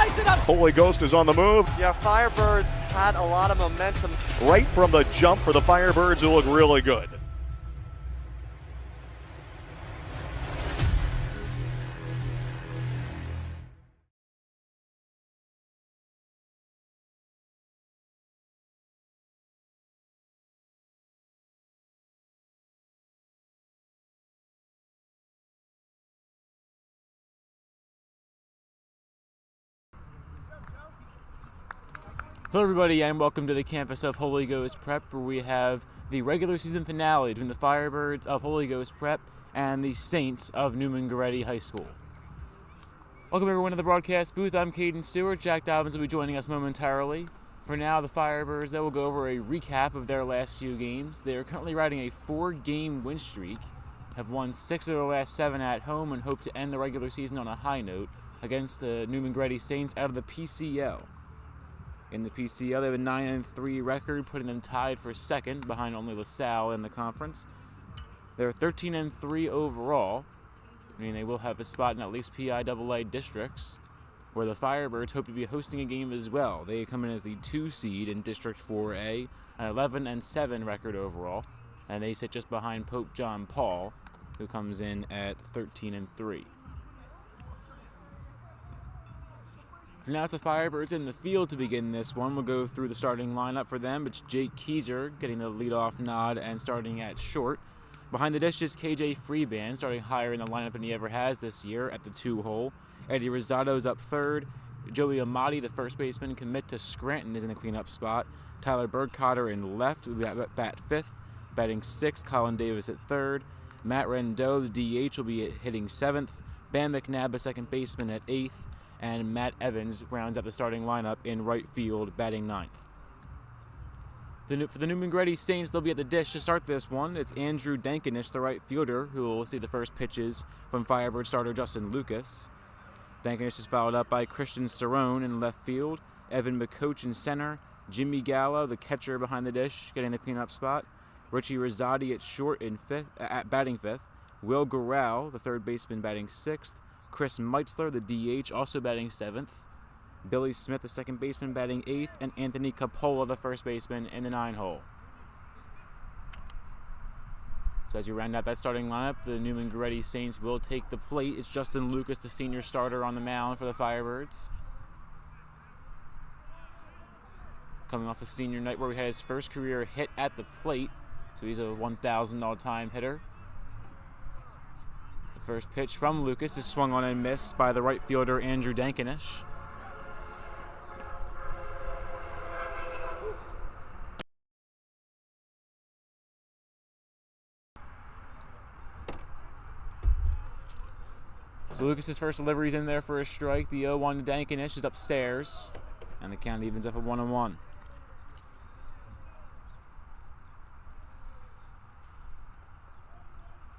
ties it up. Holy Ghost is on the move. Yeah, Firebirds had a lot of momentum. Right from the jump for the Firebirds, who look really good. Hello everybody and welcome to the campus of Holy Ghost Prep, where we have the regular season finale between the Firebirds of Holy Ghost Prep and the Saints of Neumann-Goretti High School. Welcome everyone to the broadcast booth. I'm Caden Stewart. Jack Dobbins will be joining us momentarily. For now, the Firebirds, they will go over a recap of their last few games. They are currently riding a 4-game win streak, have won 6 of their last 7 at home, and hope to end the regular season on a high note against the Neumann-Goretti Saints out of the PCL. In the PCL, they have a 9-3 record, putting them tied for second behind only LaSalle in the conference. They're 13-3 overall, meaning they will have a spot in at least PIAA districts, where the Firebirds hope to be hosting a game as well. They come in as the 2 seed in District 4A, an 11-7 record overall, and they sit just behind Pope John Paul, who comes in at 13-3. For now, it's the Firebirds in the field to begin this one. We'll go through the starting lineup for them. It's Jake Keyser getting the leadoff nod and starting at short. Behind the dish is KJ Freeband, starting higher in the lineup than he ever has this year at the 2-hole. Eddie Rosado's up third. Joey Amati, the first baseman, commit to Scranton, is in the cleanup spot. Tyler Bergcotter in left will be at bat fifth. Batting sixth, Colin Davis at third. Matt Rendeau, the DH, will be hitting seventh. Bam McNabb, a second baseman, at eighth. And Matt Evans rounds out the starting lineup in right field, batting ninth. For the Neumann-Goretti Saints, they'll be at the dish to start this one. It's Andrew Dankinish, the right fielder, who will see the first pitches from Firebird starter Justin Lucas. Dankinish is followed up by Christian Cerrone in left field, Evan McCoach in center, Jimmy Gallo, the catcher behind the dish, getting the cleanup spot, Richie Rosati at short at batting fifth, Will Gural, the third baseman, batting sixth, Chris Meitzler, the DH, also batting seventh, Billy Smith, the second baseman, batting eighth, and Anthony Capola, the first baseman, in the 9-hole. So as you round out that starting lineup, the Neumann-Goretti Saints will take the plate. It's Justin Lucas, the senior starter, on the mound for the Firebirds. Coming off a senior night where he had his first career hit at the plate, so he's a 1,000 all-time hitter. The first pitch from Lucas is swung on and missed by the right fielder Andrew Dankinish. So Lucas's first delivery is in there for a strike. The 0-1 to Dankinish is upstairs, and the count evens up at 1-1.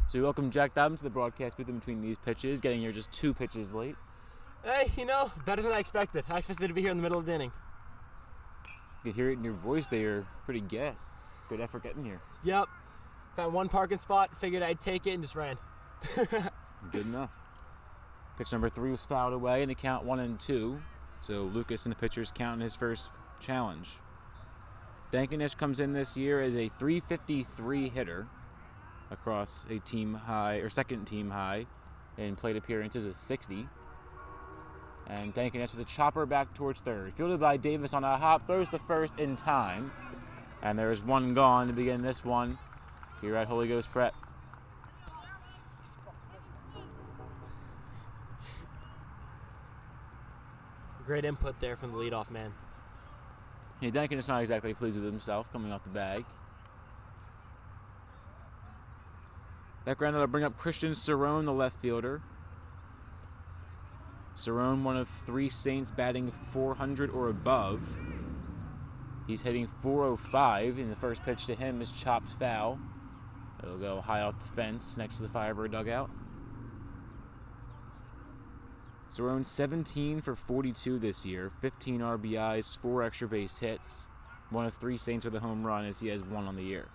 So we welcome Jack Dobbins to the broadcast booth in between these pitches, getting here just 2 pitches late. Hey, better than I expected. I expected to be here in the middle of the inning. You can hear it in your voice that you're pretty gassed. Good effort getting here. Yep. Found one parking spot, figured I'd take it, and just ran. Good enough. Pitch number 3 was fouled away, and the count 1-2. So Lucas and the pitchers counting his first challenge. Dankinish comes in this year as a .353 hitter across a team high, or second team high, in plate appearances with 60. And Dankinish with a chopper back towards third. Fielded by Davis on a hop, throws to first in time. And there's one gone to begin this one here at Holy Ghost Prep. Great input there from the leadoff man. Yeah, Dankinish not exactly pleased with himself coming off the bag. That ground out will bring up Christian Cerrone, the left fielder. Cerrone, one of 3 Saints batting 400 or above. He's hitting .405, and the first pitch to him is chopped foul. It'll go high off the fence next to the Firebird dugout. Cerrone 17 for 42 this year, 15 RBIs, 4 extra base hits. One of 3 Saints with a home run, as he has 1 on the year.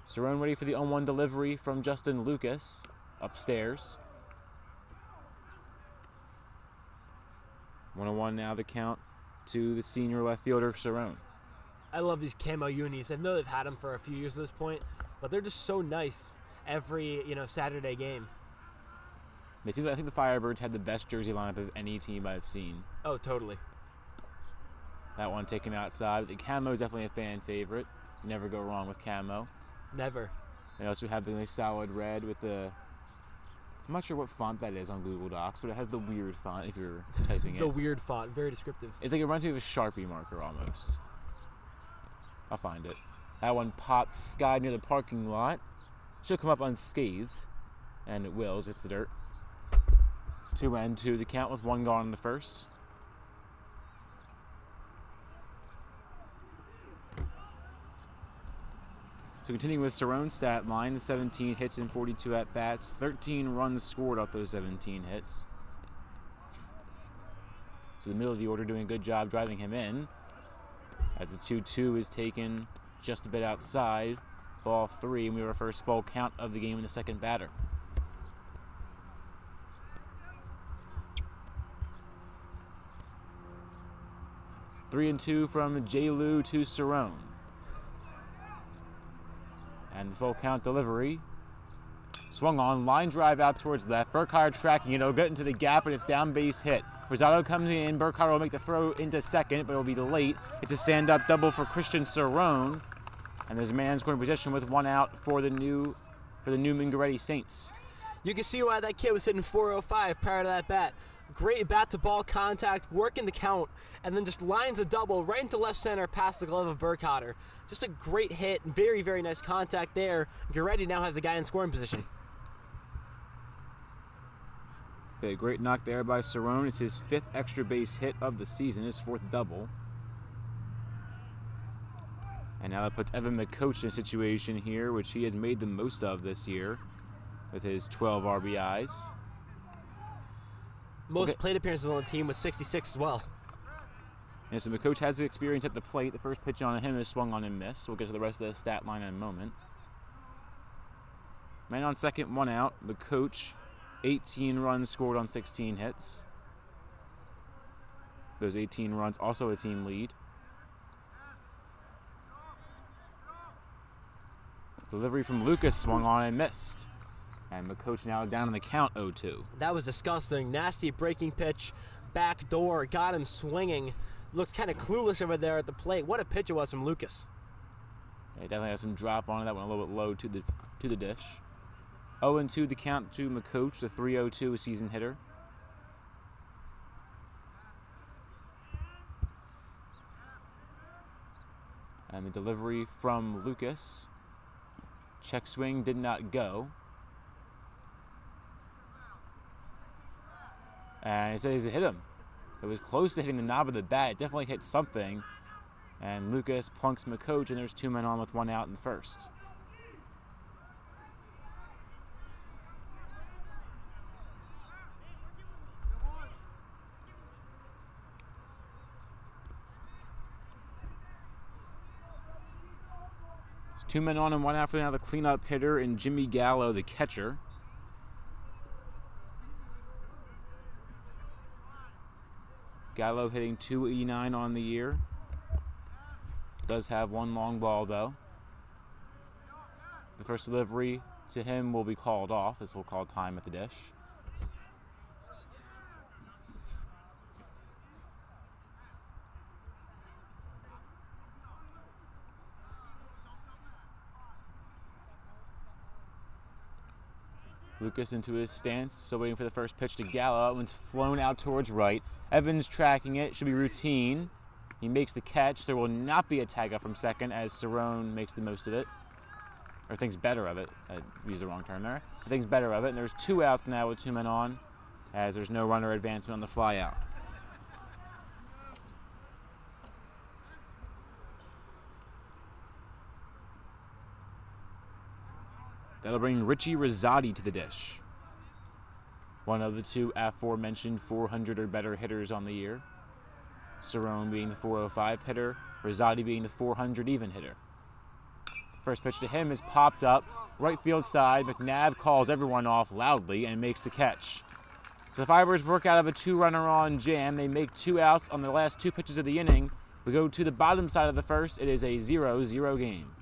Cerrone ready for the 0-1 delivery from Justin Lucas upstairs. 1-1 now the count to the senior left fielder, Cerrone. I love these camo unis. I know they've had them for a few years at this point, but they're just so nice every Saturday game. I think the Firebirds had the best jersey lineup of any team I've seen. Oh, totally. That one taken outside. The camo is definitely a fan favorite. You never go wrong with camo. Never. They also have the nice solid red with the... I'm not sure what font that is on Google Docs, but it has the weird font if you're typing it. The weird font, very descriptive. I think it reminds me of a Sharpie marker almost. I'll find it. That one popped sky near the parking lot. She'll come up unscathed, and it wills. It's the dirt. 2-2 the count with 1 gone in the first. So continuing with Cerrone's stat line, 17 hits and 42 at-bats, 13 runs scored off those 17 hits. So the middle of the order doing a good job driving him in. As the 2-2 is taken just a bit outside, ball 3, and we have our first full count of the game in the second batter. Three and 2 from J-Lou to Cerrone. And the full count delivery. Swung on, line drive out towards left. Burkhardt tracking it. It'll get into the gap, and it's down base hit. Rosado comes in. Burkhardt will make the throw into second, but it'll be late. It's a stand-up double for Christian Cerrone. And there's a man scoring position with 1 out for the Neumann-Goretti Saints. You can see why that kid was hitting 405 prior to that bat. Great bat-to-ball contact, working the count, and then just lines a double right into left center past the glove of Burkhardt. Just a great hit, very, very nice contact there. Goretti now has a guy in scoring position. Okay, great knock there by Cerrone. It's his 5th extra base hit of the season, his 4th double. And now that puts Evan McCoach in a situation here, which he has made the most of this year with his 12 RBIs. Most plate appearances on the team with 66 as well. And so McCoach has the experience at the plate. The first pitch on him is swung on and missed. We'll get to the rest of the stat line in a moment. Man on second, 1 out. McCoach, 18 runs scored on 16 hits. Those 18 runs also a team lead. Delivery from Lucas swung on and missed. And McCoach now down in the count 0-2. That was disgusting. Nasty breaking pitch, back door, got him swinging. Looked kind of clueless over there at the plate. What a pitch it was from Lucas. Yeah, definitely has some drop on it. That went a little bit low to the dish. 0-2 the count to McCoach, the 3-0-2 season hitter. And the delivery from Lucas. Check swing did not go. And it says it hit him. It was close to hitting the knob of the bat. It definitely hit something. And Lucas plunks McCoach, and there's 2 men on with 1 out in the first. So 2 men on and 1 out for now the cleanup hitter and Jimmy Gallo, the catcher. Gallo hitting .289 on the year. Does have 1 long ball, though. The first delivery to him will be called off. This will call time at the dish. Lucas into his stance, still waiting for the first pitch to Gallo. That one's flown out towards right. Evans tracking it, should be routine. He makes the catch. There will not be a tag up from second as Cerrone makes the most of it. Or thinks better of it. I used the wrong term there. Thinks better of it, and there's 2 outs now with 2 men on as there's no runner advancement on the fly out. That'll bring Richie Rosati to the dish. One of the 2 aforementioned 400 or better hitters on the year. Cerrone being the 405 hitter, Rosati being the 400 even hitter. First pitch to him is popped up, right field side. McNabb calls everyone off loudly and makes the catch. So the Firebirds work out of a 2-runner on jam. They make 2 outs on the last 2 pitches of the inning. We go to the bottom side of the first. It is a 0-0 game.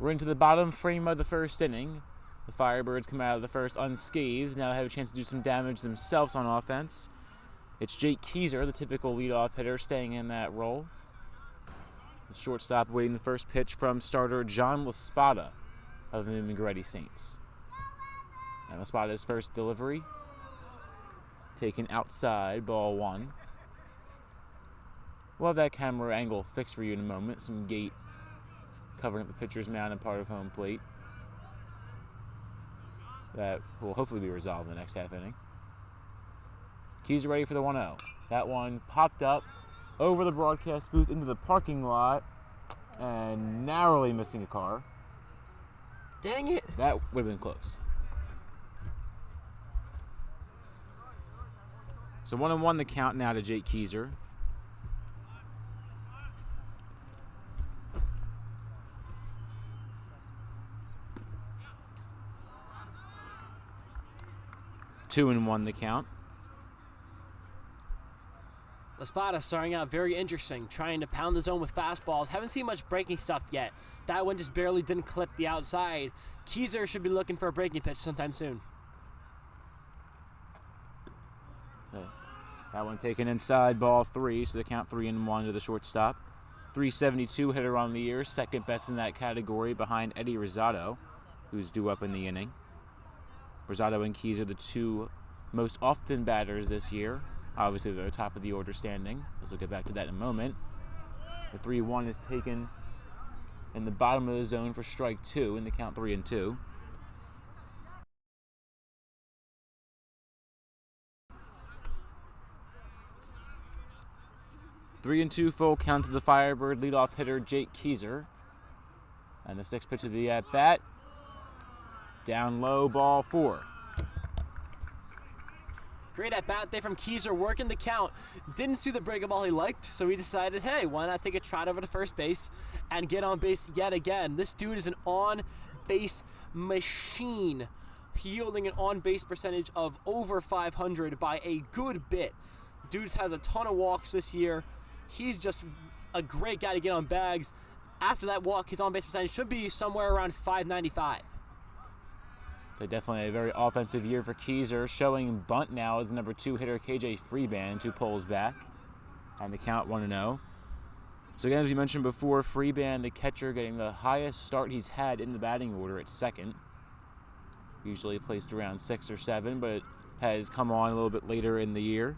We're into the bottom frame of the first inning. The Firebirds come out of the first unscathed. Now have a chance to do some damage themselves on offense. It's Jake Keyser, the typical leadoff hitter, staying in that role. The shortstop waiting the first pitch from starter John LaSpada of the Neumann-Goretti Saints. And LaSpada's first delivery taken outside, ball 1. We'll have that camera angle fixed for you in a moment. Some gate covering up the pitcher's mound and part of home plate. That will hopefully be resolved in the next half inning. Keys are ready for the 1-0. That one popped up over the broadcast booth into the parking lot and narrowly missing a car. Dang it. That would have been close. So 1-1 the count now to Jake Keyser. Two and 1 the count. LaSpada starting out very interesting, trying to pound the zone with fastballs. Haven't seen much breaking stuff yet. That one just barely didn't clip the outside. Keyser should be looking for a breaking pitch sometime soon. Okay. That one taken inside, ball 3, so the count 3-1 to the shortstop. 372 hitter on the year, second best in that category behind Eddie Rosado, who's due up in the inning. Rosado and Keys are the two most often batters this year. Obviously, they're top of the order standing. We'll get back to that in a moment. The 3-1 is taken in the bottom of the zone for strike 2 in the count 3-2. Three and 2 full count to the Firebird leadoff hitter Jake Keyser. And the 6th pitch of the at-bat. Down low, ball 4. Great at bat there from Keyser, working the count. Didn't see the breaking ball he liked, so he decided, hey, why not take a trot over to first base and get on base yet again. This dude is an on-base machine, yielding an on-base percentage of over 500 by a good bit. Dude has a ton of walks this year. He's just a great guy to get on bags. After that walk, his on-base percentage should be somewhere around 595. So definitely a very offensive year for Keyser. Showing bunt now is the number 2 hitter, KJ Freeband, 2 pulls back. And the count 1-0. So again, as we mentioned before, Freeband, the catcher, getting the highest start he's had in the batting order at second. Usually placed around 6 or 7, but it has come on a little bit later in the year.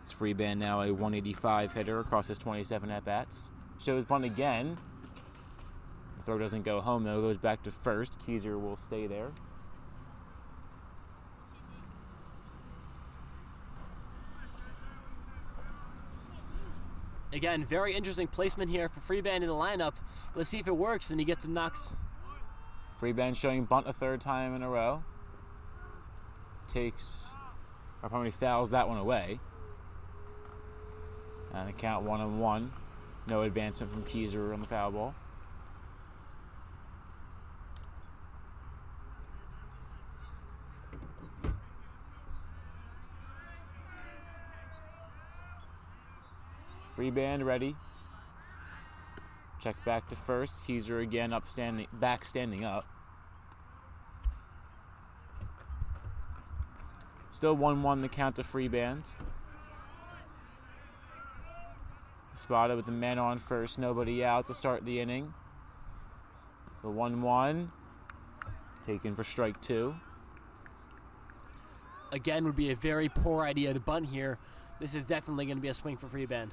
It's Freeband now a 185 hitter across his 27 at-bats. Shows bunt again. The throw doesn't go home, though. It goes back to first. Keyser will stay there. Again, very interesting placement here for Freeband in the lineup. Let's see if it works and he gets some knocks. Freeband showing bunt a 3rd time in a row. Probably fouls that one away. And the count 1-1. No advancement from Keyser on the foul ball. Freeband ready. Check back to first. Keyser again standing up. Still 1-1 the count to Freeband. Spotted with the man on first, nobody out to start the inning. The 1-1 taken for strike 2. Again, would be a very poor idea to bunt here. This is definitely going to be a swing for Freeband.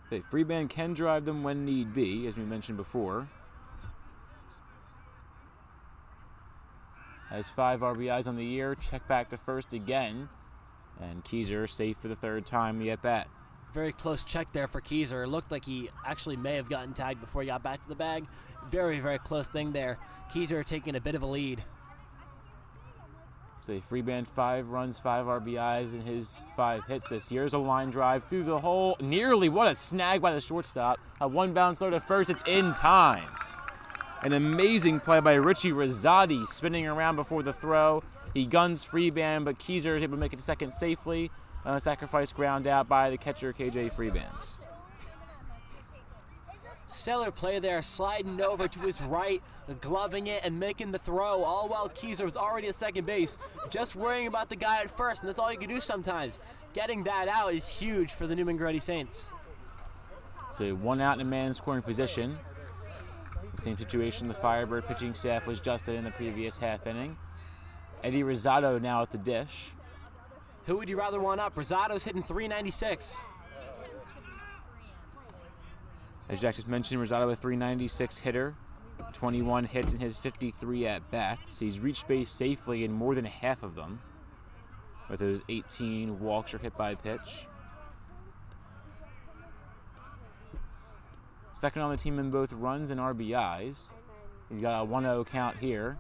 Okay, Freeband can drive them when need be, as we mentioned before. Has 5 RBIs on the year. Check back to first again. And Keyser safe for the 3rd time the at-bat. Very close check there for Keyser. It looked like he actually may have gotten tagged before he got back to the bag. Very, very close thing there. Keyser taking a bit of a lead. So Freeband 5 runs, 5 RBIs in his 5 hits this year. There's a line drive through the hole. Nearly, what a snag by the shortstop. A 1-bounce throw to first. It's in time. An amazing play by Richie Rosati, spinning around before the throw. He guns Freeband, but Keyser is able to make it to second safely. Sacrifice ground out by the catcher, KJ Freeband. Stellar play there, sliding over to his right, gloving it and making the throw, all while Keyser was already at second base, just worrying about the guy at first, and that's all you can do sometimes. Getting that out is huge for the Neumann-Goretti Saints. So 1 out in a man scoring position. The same situation the Firebird pitching staff was just in the previous half inning. Eddie Rosado now at the dish. Who would you rather want up? Rosado's hitting .396. As Jack just mentioned, Rosado a .396 hitter, 21 hits in his 53 at-bats. He's reached base safely in more than half of them, with those 18 walks or hit by pitch. Second on the team in both runs and RBIs. He's got a 1-0 count here.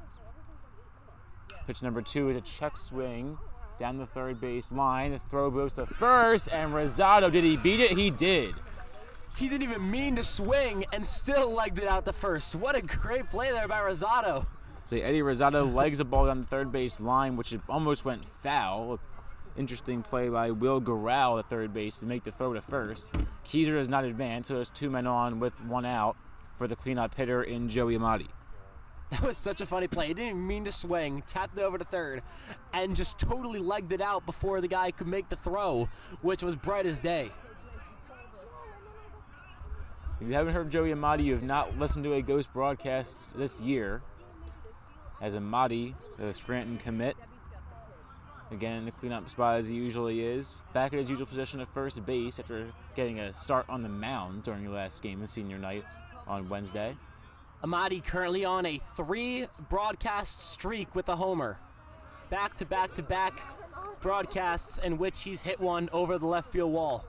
Pitch number 2 is a check swing down the 3rd base line. The throw goes to first, and Rosado, did he beat it? He did. He didn't even mean to swing and still legged it out to first. What a great play there by Rosado. So Eddie Rosado legs the ball down the 3rd base line, which almost went foul. Interesting play by Will Gural at 3rd base to make the throw to first. Keyser does not advance, so there's 2 men on with 1 out for the cleanup hitter in Joey Amati. That was such a funny play. He didn't even mean to swing, tapped it over to 3rd, and just totally legged it out before the guy could make the throw, which was bright as day. If you haven't heard Joey Amati, you have not listened to a Ghost broadcast this year. As Amati, the Scranton commit, again in the cleanup spot as he usually is. Back at his usual position at first base after getting a start on the mound during the last game of senior night on Wednesday. Amati currently on a 3 broadcast streak with a homer. Back-to-back-to-back broadcasts in which he's hit one over the left field wall.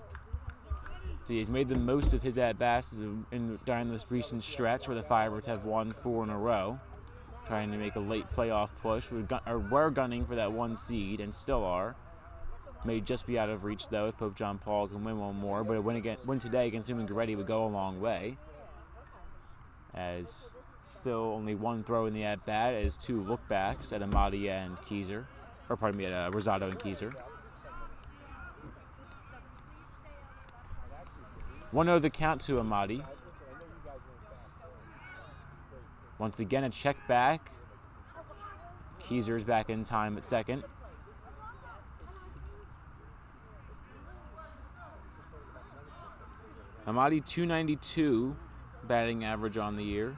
So he's made the most of his at-bats during this recent stretch where the Firebirds have won 4 in a row. trying to make a late playoff push. We're gunning for that 1 seed and still are. May just be out of reach, though, if Pope John Paul can win one more. But a win today against Neumann-Goretti would go a long way. As still only one throw in the at-bat as 2 lookbacks at Amati and Keyser. Or pardon me, at Rosado and Keyser. 1-0 the count to Amati. Once again, a check back. Keyser's back in time at second. Amati 292 batting average on the year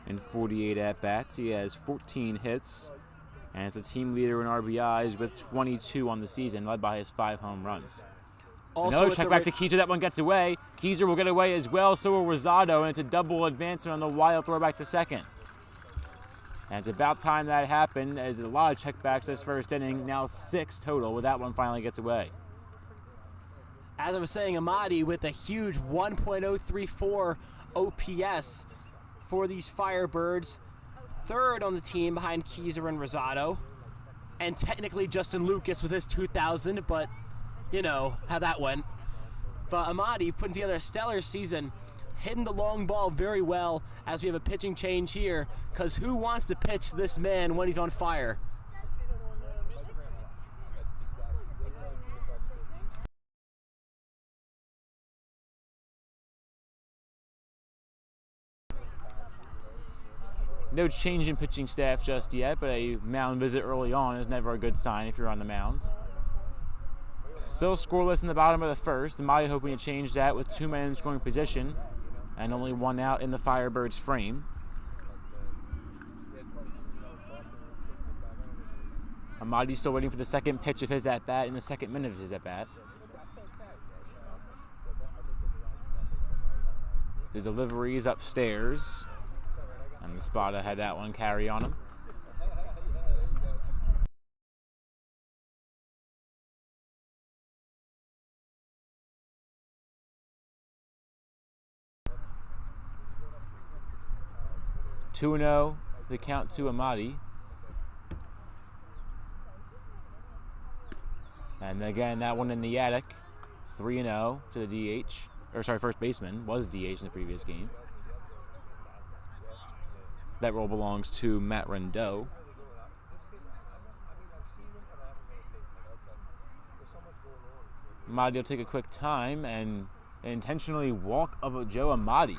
in 48 at-bats. He has 14 hits and is the team leader in RBIs with 22 on the season, led by his 5 home runs. Also another check back to Keyser. That one gets away. Keyser will get away as well, so will Rosado, and it's a double advancement on the wild throw back to second. And it's about time that happened, as a lot of checkbacks this first inning, now 6 total, with that one finally gets away. As I was saying, Amati with a huge 1.034 OPS for these Firebirds. 3rd on the team behind Keyser and Rosado. And technically Justin Lucas with his 2,000, but you know how that went. But Amati putting together a stellar season, hitting the long ball very well as we have a pitching change here, because who wants to pitch this man when he's on fire? No change in pitching staff just yet, but a mound visit early on is never a good sign if you're on the mound. Still scoreless in the bottom of the first. Amati hoping to change that with 2 men in scoring position and only 1 out in the Firebirds frame. Amati still waiting for the second pitch of his at-bat in the 2nd minute of his at-bat. The delivery is upstairs. And the spotter had that one carry on him. (2-0) the count to Amati. And again, that one in the attic. 3-0 to the DH. Or sorry, first baseman was DH in the previous game. That role belongs to Matt Rondeau. Amati will take a quick time and intentionally walk of Joe Amati.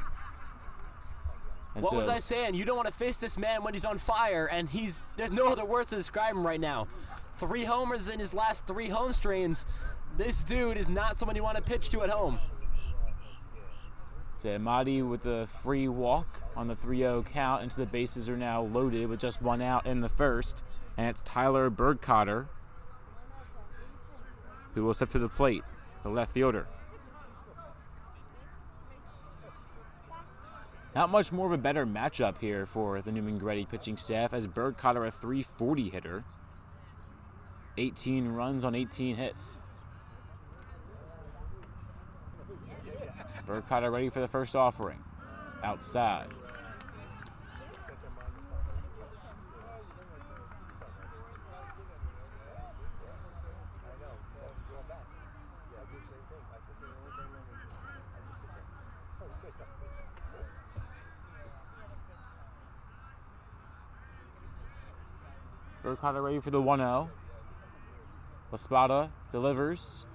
And what was I saying? You don't want to face this man when he's on fire, and there's no other words to describe him right now. 3 homers in his last 3 home streams. This dude is not someone you want to pitch to at home. So Amati with the free walk on the 3-0 count, and so the bases are now loaded with just 1 out in the first, and it's Tyler Bergcotter who will step to the plate, the left fielder. Not much more of a better matchup here for the Neumann-Goretti pitching staff, as Bergcotter, a .340 hitter, 18 runs on 18 hits. Bergcotter ready for the first offering. Outside. Bergcotter ready for the 1-0. Laspada delivers.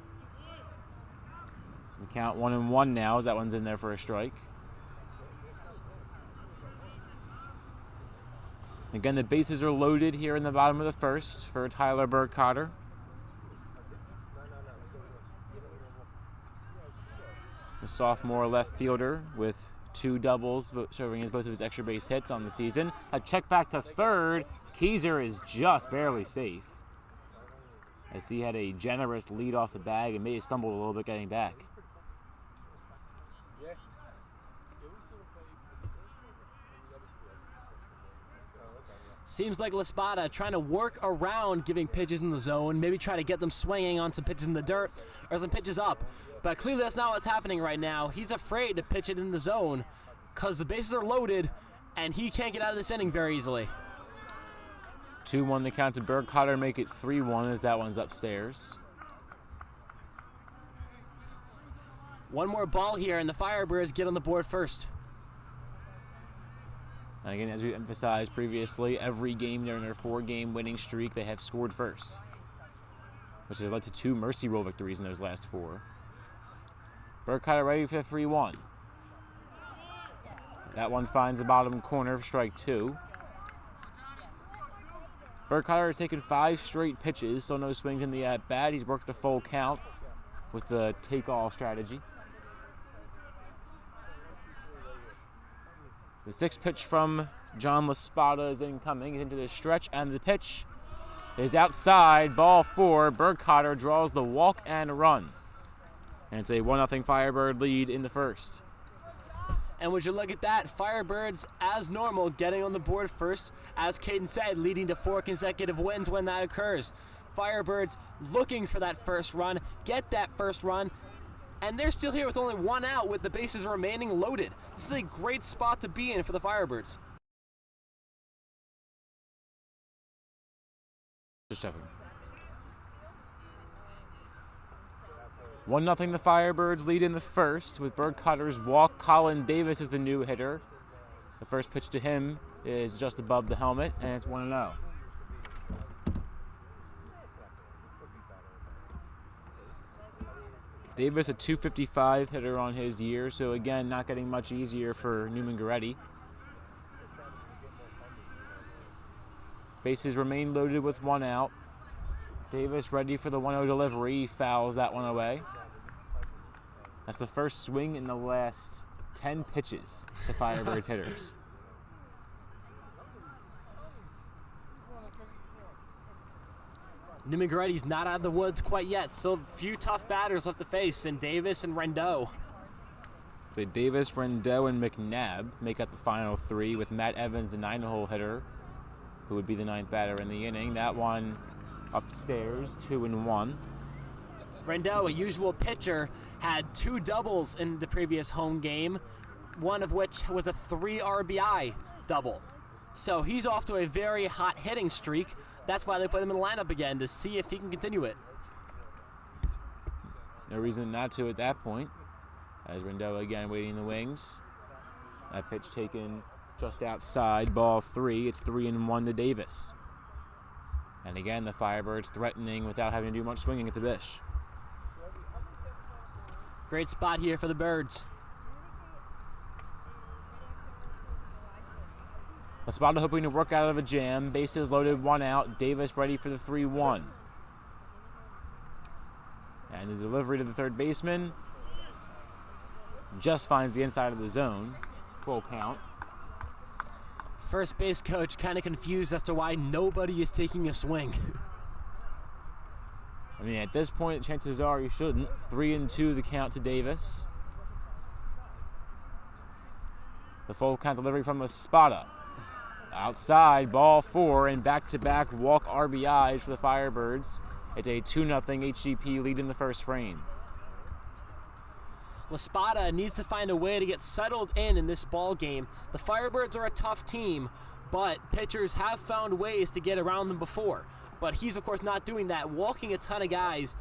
We count 1-1 now as that one's in there for a strike. Again, the bases are loaded here in the bottom of the first for Tyler Bergcotter. The sophomore left fielder with 2 doubles, serving as both of his extra base hits on the season. A check back to third. Keyser is just barely safe, as he had a generous lead off the bag and may have stumbled a little bit getting back. Seems like Laspada trying to work around giving pitches in the zone, maybe try to get them swinging on some pitches in the dirt or some pitches up. But clearly that's not what's happening right now. He's afraid to pitch it in the zone because the bases are loaded and he can't get out of this inning very easily. 2-1 the count to Burkhardt, make it 3-1 as that one's upstairs. One more ball here, and the Firebirds get on the board first. And again, as we emphasized previously, every game during their 4-game winning streak, they have scored first, which has led to 2 mercy rule victories in those last 4. Burkhardt ready for the 3-1. That one finds the bottom corner for strike 2. Burkhardt has taken 5 straight pitches, so no swings in the at-bat. He's worked a full count with the take-all strategy. The 6th pitch from John LaSpada is incoming into the stretch, and the pitch is outside, ball 4. Burkhardt draws the walk and run. And it's a 1-0 Firebird lead in the first. And would you look at that, Firebirds, as normal, getting on the board first, as Caden said, leading to 4 consecutive wins when that occurs. Firebirds looking for that first run, get that first run, and they're still here with only 1 out with the bases remaining loaded. This is a great spot to be in for the Firebirds. Just checking. 1-0 the Firebirds lead in the first with Burkhardt's walk. Colin Davis is the new hitter. The first pitch to him is just above the helmet, and it's 1-0. Davis, a .255 hitter on his year, so again, not getting much easier for Neumann-Goretti. Bases remain loaded with 1 out. Davis ready for the 1-0 delivery. He fouls that one away. That's the first swing in the last 10 pitches to Firebirds hitters. Neumann-Goretti's not out of the woods quite yet. Still a few tough batters left to face in Davis and Rendot. So Davis, Rendot, and McNabb make up the final 3 with Matt Evans, the 9-hole hitter, who would be the 9th batter in the inning. That one upstairs, 2-1. Rendot, a usual pitcher, had 2 doubles in the previous home game, one of which was a 3 RBI double. So he's off to a very hot hitting streak. That's why they put him in the lineup again, to see if he can continue it. No reason not to at that point, as Rendot again waiting in the wings. That pitch taken just outside, ball 3. It's 3-1 to Davis. And again, the Firebirds threatening without having to do much swinging at the Bish. Great spot here for the Birds. LaSpada hoping to work out of a jam. Bases loaded, 1 out. Davis ready for the 3-1. And the delivery to the third baseman just finds the inside of the zone. Full count. First base coach kind of confused as to why nobody is taking a swing. I mean, at this point, chances are you shouldn't. 3-2 the count to Davis. The full count delivery from LaSpada. Outside, ball 4, and back-to-back walk RBIs for the Firebirds. It's a 2-0 HGP lead in the first frame. LaSpada needs to find a way to get settled in this ball game. The Firebirds are a tough team, but pitchers have found ways to get around them before. But he's, of course, not doing that, walking a ton of guys.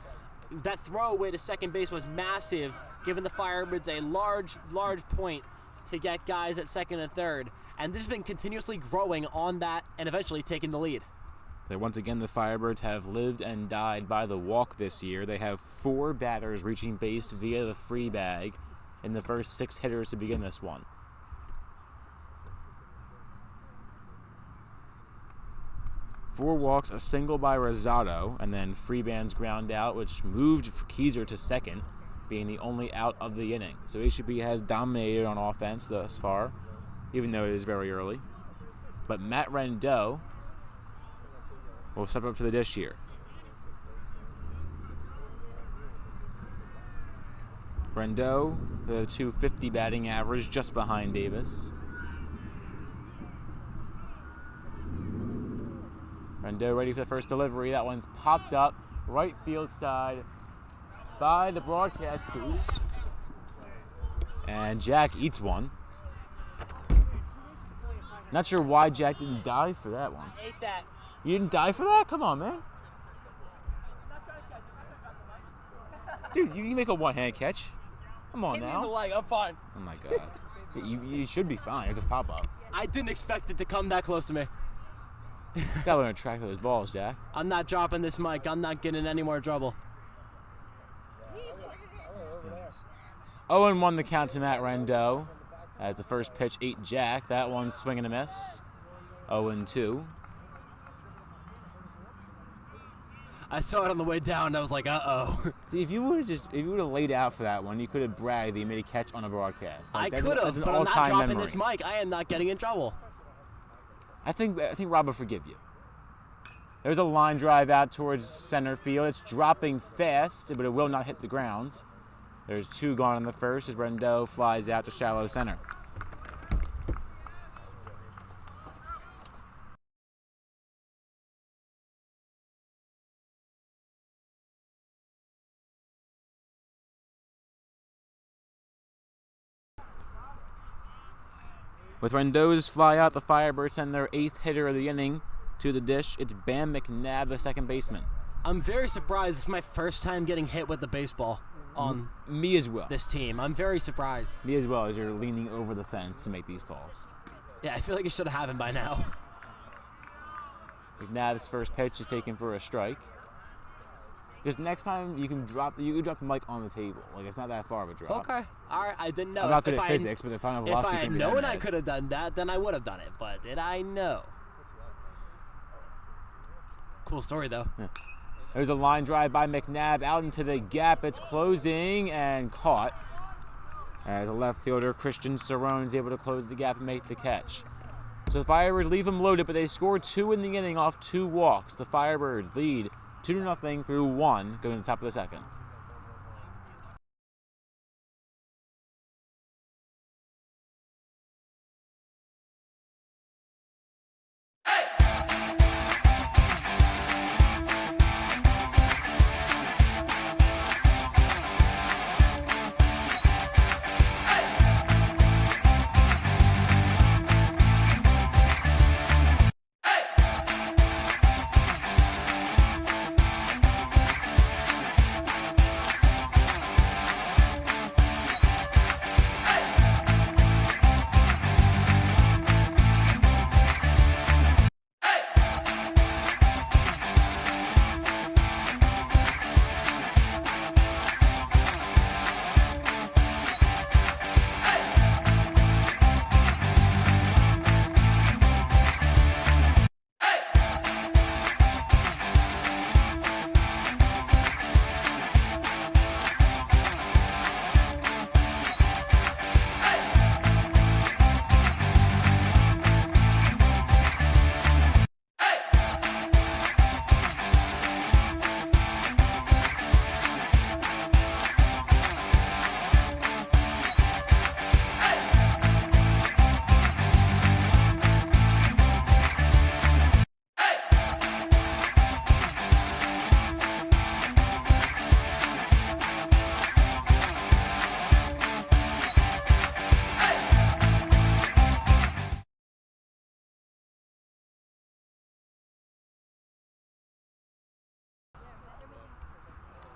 That throwaway to second base was massive, giving the Firebirds a large point to get guys at second and third. And this has been continuously growing on that and eventually taking the lead. Once again, the Firebirds have lived and died by the walk this year. They have 4 batters reaching base via the free bag in the first 6 hitters to begin this one. Four walks, a single by Rosado, and then Freeban's ground out, which moved Keyser to second, being the only out of the inning. So HGP has dominated on offense thus far, even though it is very early. But Matt Rendot will step up to the dish here. Rendot, the .250 batting average, just behind Davis. Rendot ready for the first delivery. That one's popped up right field side by the broadcast booth. And Jack eats one. Not sure why Jack didn't dive for that one. Ate that. You didn't die for that? Come on, man. Dude, you can make a one-hand catch. Come on now. The leg. I'm fine. Oh my God. You should be fine. It's a pop-up. I didn't expect it to come that close to me. Gotta learn to track those balls, Jack. I'm not dropping this mic. I'm not getting in any more trouble. 0-1 the count to Matt Rendo. As the first pitch, 8 Jack. That one's swing and a miss. 0-2. I saw it on the way down, and I was like, uh-oh. See, if you would have laid out for that one, you could have bragged that you made a catch on a broadcast. I Like, could have, that's an but I'm not all-time dropping memory. this mic. I am not getting in trouble. I think Rob will forgive you. There's a line drive out towards center field. It's dropping fast, but it will not hit the ground. There's 2 gone in the first as Rendo flies out to shallow center. With Rendo's fly out, the Firebirds send their 8th hitter of the inning to the dish. It's Bam McNabb, the second baseman. I'm very surprised. It's my first time getting hit with the baseball on Me as well. this team. I'm very surprised. Me as well, as you're leaning over the fence to make these calls. Yeah, I feel like it should have happened by now. McNabb's first pitch is taken for a strike. Because next time you can drop the mic on the table. Like, it's not that far of a drop. Okay. All right. I didn't know. I'm not good If at I- physics, but the final If velocity I had can be known done I right. could have done that, then I would have done it. But did I know? Cool story, though. There's a line drive by McNabb out into the gap. It's closing and caught. As a left fielder, Christian Cerrone is able to close the gap and make the catch. So the Firebirds leave him loaded, but they score 2 in the inning off 2 walks. The Firebirds lead 2-0 through 1, going to the top of the second.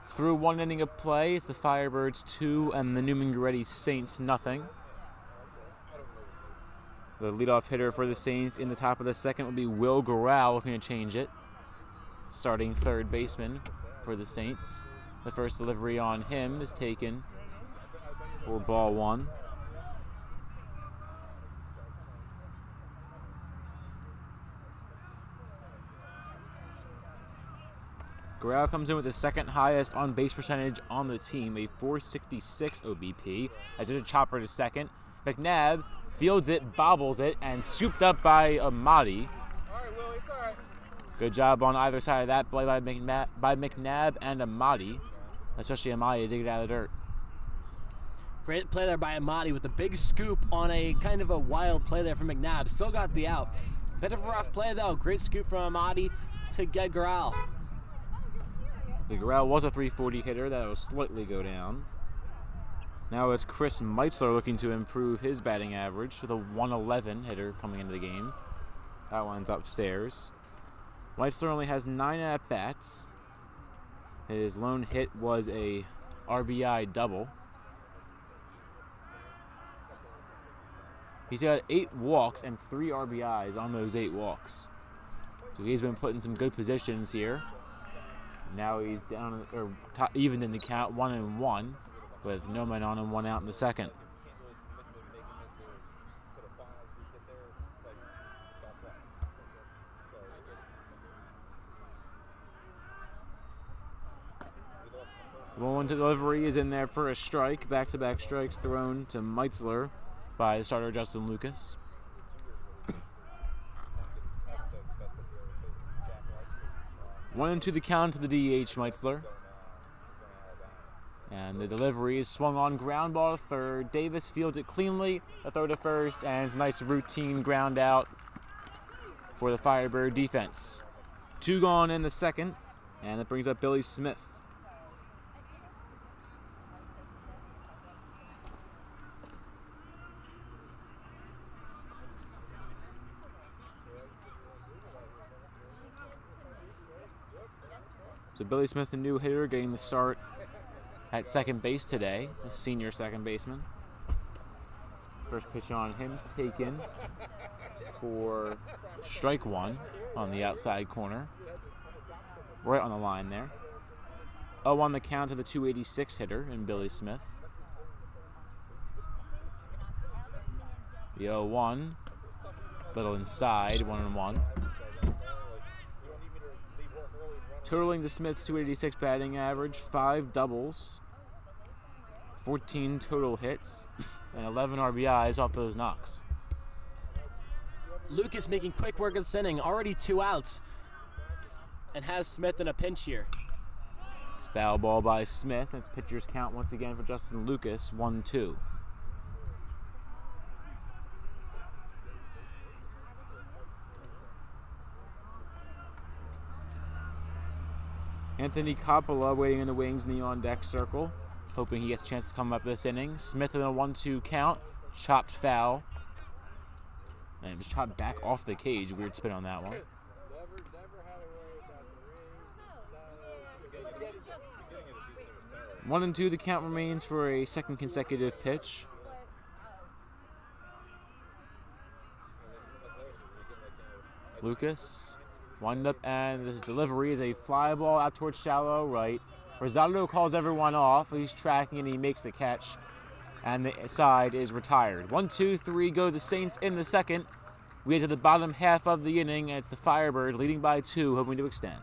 Through 1 inning of play, it's the Firebirds 2 and the Neumann-Goretti Saints nothing. The leadoff hitter for the Saints in the top of the second will be Will Gural, looking to change it. Starting third baseman for the Saints. The first delivery on him is taken for ball 1. Gural comes in with the second highest on-base percentage on the team, a .466 OBP, as there's a chopper to second. McNabb fields it, bobbles it, and scooped up by Amati. All right, Willie, it's all right. Good job on either side of that play by McNabb and Amati, especially Amati to dig it out of the dirt. Great play there by Amati with a big scoop on a kind of a wild play there from McNabb. Still got the out. Bit of a rough play, though. Great scoop from Amati to get Gural. The Gural was a .340 hitter. That will slightly go down. Now it's Chris Meitzler looking to improve his batting average with a .111 hitter coming into the game. That one's upstairs. Weitzler only has 9 at-bats. His lone hit was a RBI double. He's got 8 walks and 3 RBIs on those 8 walks. So he's been put in some good positions here. Now he's down or even in the count, 1-1, with Neumann on and 1 out in the second. The 1-1 delivery is in there for a strike. Back-to-back strikes thrown to Weitzler by the starter Justin Lucas. One and 2 the count to the DH Weitzler. And the delivery is swung on, ground ball to third. Davis fields it cleanly, a throw to first, and it's a nice routine ground out for the Firebird defense. 2 gone in the second, and that brings up Billy Smith. So Billy Smith, the new hitter, getting the start at second base today, the senior second baseman. First pitch on him's taken for strike 1 on the outside corner. Right on the line there. 0-1 the count to the 286 hitter in Billy Smith. The 0-1, little inside, 1-1. Totaling to Smith's 286 batting average, 5 doubles, 14 total hits, and 11 RBIs off those knocks. Lucas making quick work of this inning, already 2 outs, and has Smith in a pinch here. It's foul ball by Smith, and it's pitcher's count once again for Justin Lucas, 1-2. Anthony Coppola waiting in the wings in the on-deck circle, hoping he gets a chance to come up this inning. Smith in a 1-2 count, chopped foul. And it was chopped back off the cage. Weird spin on that one. 1-2, the count remains for a second consecutive pitch. Lucas. Wind up, and this delivery is a fly ball out towards shallow right. Rosado calls everyone off. He's tracking and he makes the catch. And the side is retired. 1-2-3 go the Saints in the second. We get to the bottom half of the inning, and it's the Firebirds leading by 2, hoping to extend.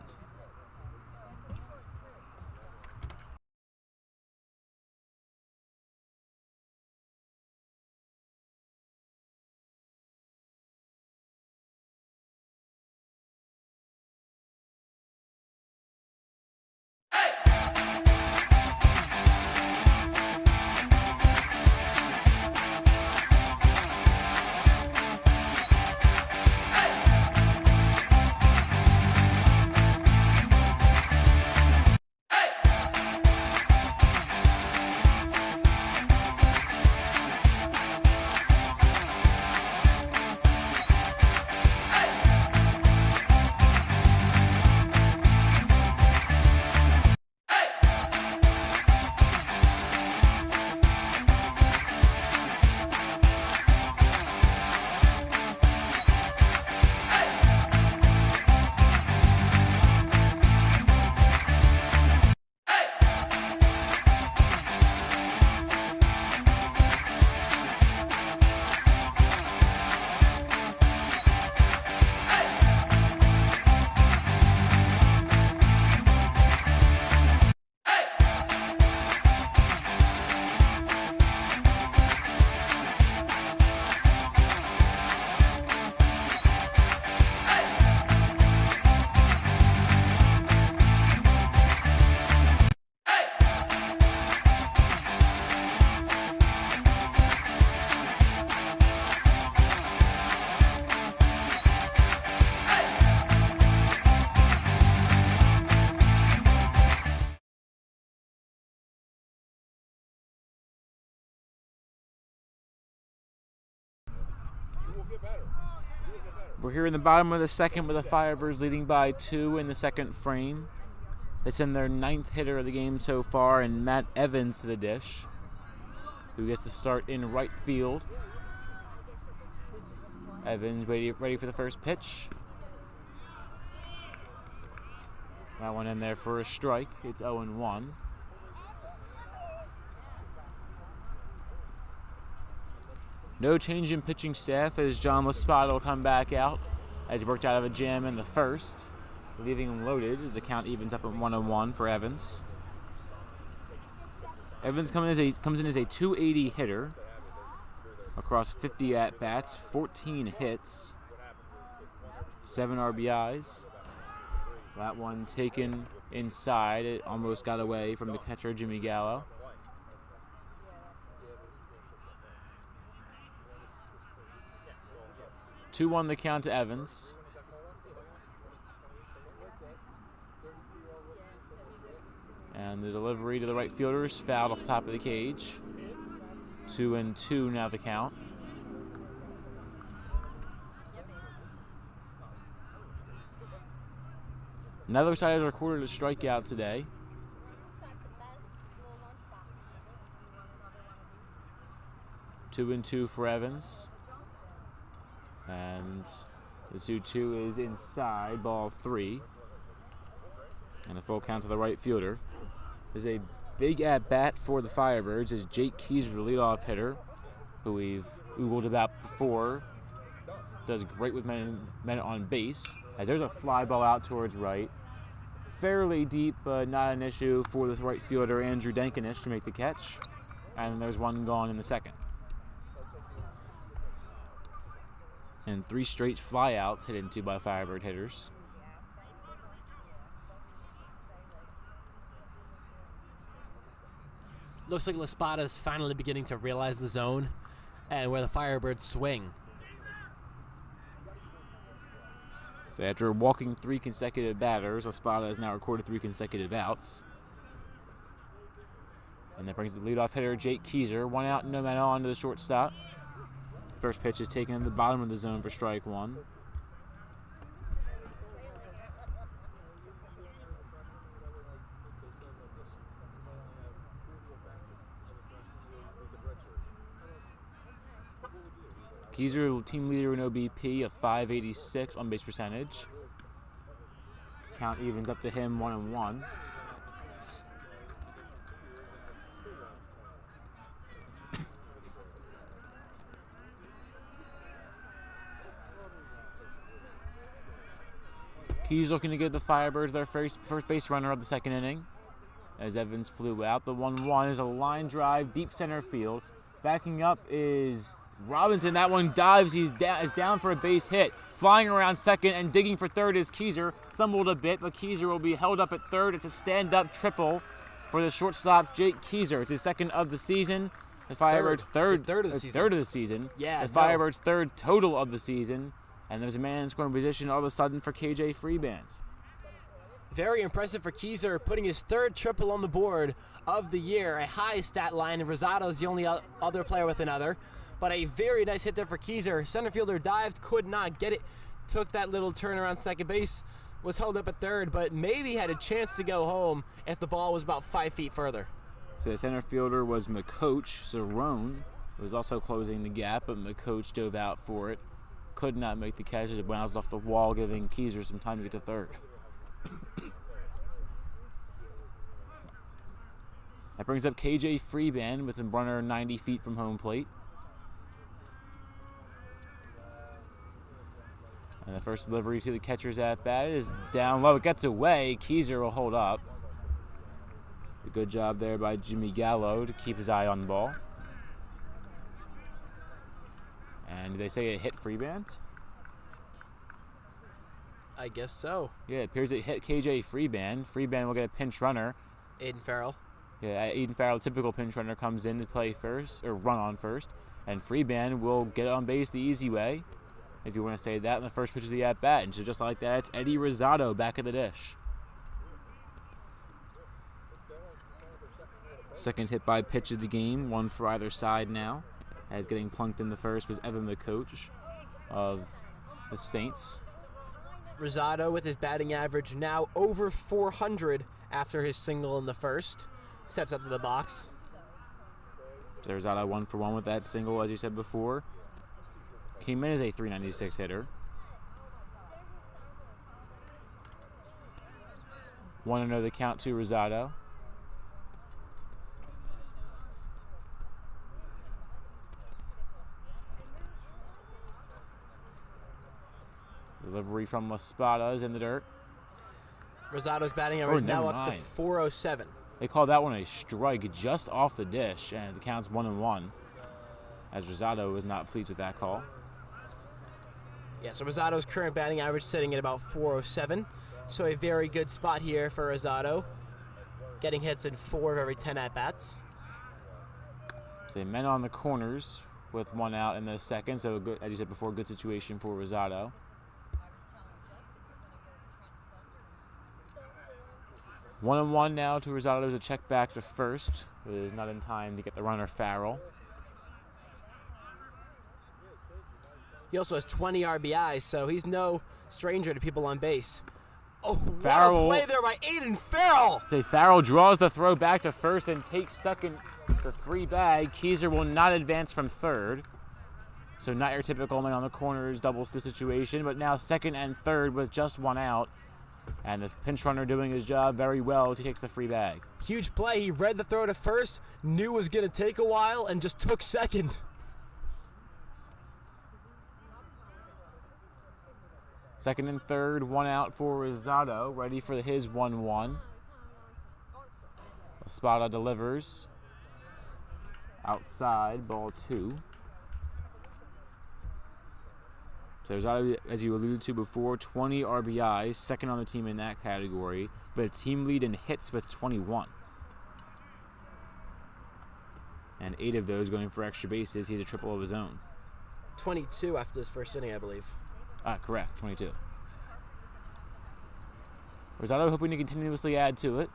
We're here in the bottom of the second with the Firebirds leading by 2 in the second frame. They send their 9th hitter of the game so far, and Matt Evans to the dish, who gets to start in right field. Evans ready for the first pitch. That one in there for a strike. It's 0-1. No change in pitching staff as John Laspada will come back out as he worked out of a jam in the first, leaving him loaded as the count evens up at 1-1 for Evans. Evans comes in as a 280 hitter across 50 at-bats, 14 hits, 7 RBIs. That one taken inside. It almost got away from the catcher, Jimmy Gallo. Two on the count to Evans. And the delivery to the right fielder is fouled off the top of the cage. 2-2 now the count. Another side has recorded a strikeout today. Two and 2 for Evans. And the 2-2 is inside, ball 3. And a full count to the right fielder. There's a big at-bat for the Firebirds as Jake Keyser, the leadoff hitter, who we've oogled about before, does great with men on base, as there's a fly ball out towards right. Fairly deep, but not an issue for the right fielder, Andrew Denkinish, to make the catch. And there's one gone in the second. And 3 straight flyouts hit into by Firebird hitters. Looks like Laspada is finally beginning to realize the zone and where the Firebirds swing. So after walking 3 consecutive batters, Laspada has now recorded 3 consecutive outs. And that brings the leadoff hitter, Jake Keyser. 1 out, no man on to the shortstop. First pitch is taken in the bottom of the zone for strike 1. Keyser, team leader in OBP of .586 on base percentage. Count evens up to him 1-1. Keyser looking to give the Firebirds their first base runner of the second inning as Evans flew out. The 1-1 is a line drive, deep center field. Backing up is Robinson. That one dives. He's down for a base hit. Flying around second and digging for third is Keyser. Stumbled a bit, but Keyser will be held up at third. It's a stand-up triple for the shortstop, Jake Keyser. It's his second of the season. The Firebirds' third of the season. Yeah, the Firebirds' third total of the season. And there's a man in scoring position all of a sudden for KJ Freeband. Very impressive for Keyser, putting his 3rd triple on the board of the year. A high stat line, and Rosado is the only other player with another. But a very nice hit there for Keyser. Center fielder dived, could not get it. Took that little turn around second base, was held up at third, but maybe had a chance to go home if the ball was about 5 feet further. So the center fielder was McCoach. Cerrone was also closing the gap, but McCoach dove out for it. Could not make the catch as it bounced off the wall, giving Keyser some time to get to third. That brings up KJ Freeband with a runner 90 feet from home plate. And the first delivery to the catcher's at-bat is down low. It gets away. Keyser will hold up. A good job there by Jimmy Gallo to keep his eye on the ball. And they say it hit Freeband? I guess so. Yeah, it appears it hit KJ Freeband. Freeband will get a pinch runner. Aiden Farrell. Yeah, Aiden Farrell, typical pinch runner, comes in to play first, or run on first. And Freeband will get on base the easy way, if you want to say that, in the first pitch of the at-bat. And so just like that, it's Eddie Rosado back at the dish. Second hit by pitch of the game, 1 for either side now. As getting plunked in the first was Evan McCoach of the Saints. Rosado with his batting average now over 400 after his single in the first. Steps up to the box. So Rosado 1 for 1 with that single, as you said before. Came in as a .396 hitter. 1-0 the count to Rosado. Delivery from La Spada is in the dirt. Rosado's batting average now up to 407. They called that one a strike just off the dish, and the count's 1-1. As Rosado was not pleased with that call. Yeah, so Rosado's current batting average sitting at about 407. So a very good spot here for Rosado. Getting hits in 4 of every 10 at-bats. So men on the corners with 1 out in the second. So, good, as you said before, good situation for Rosado. 1-1 now to Rosado. There's a check back to first. It is not in time to get the runner Farrell. He also has 20 RBIs, so he's no stranger to people on base. Oh, Farrell, what a play there by Aiden Farrell! So Farrell draws the throw back to first and takes second. The free bag. Keyser will not advance from third. So not your typical man on the corners doubles the situation, but now second and third with just 1 out. And the pinch runner doing his job very well as he takes the free bag. Huge play. He read the throw to first, knew it was going to take a while, and just took second. Second and third, 1 out for Rosado, ready for his 1-1. Espada delivers. Outside, ball 2. So Rosado, as you alluded to before, 20 RBIs, second on the team in that category, but a team lead in hits with 21. And 8 of those going for extra bases. He has a triple of his own. 22 after his first inning, I believe. Correct, 22. Rosado hoping to continuously add to it.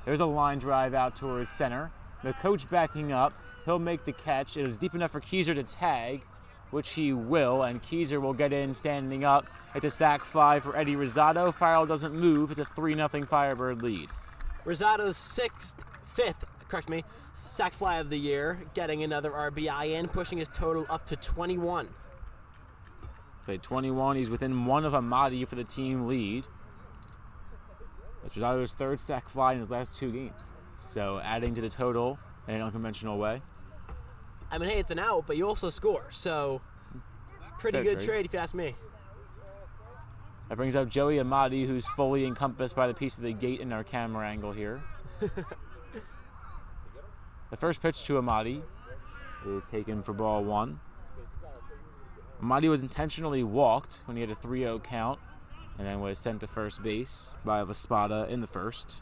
There's a line drive out towards center. The coach backing up. He'll make the catch. It was deep enough for Keyser to tag, which he will, and Keyser will get in standing up. It's a sac fly for Eddie Rosado. Farrell doesn't move. It's a 3-0 Firebird lead. Rosado's fifth sac fly of the year, getting another RBI in, pushing his total up to 21. Played 21. He's within 1 of Amadi for the team lead. It's Rosado's 3rd sac fly in his last 2 games. So adding to the total in an unconventional way. I mean, hey, it's an out, but you also score. So pretty good trade if you ask me. That brings up Joey Amadi, who's fully encompassed by the piece of the gate in our camera angle here. The first pitch to Amadi is taken for ball 1. Amadi was intentionally walked when he had a 3-0 count and then was sent to first base by Espada in the first.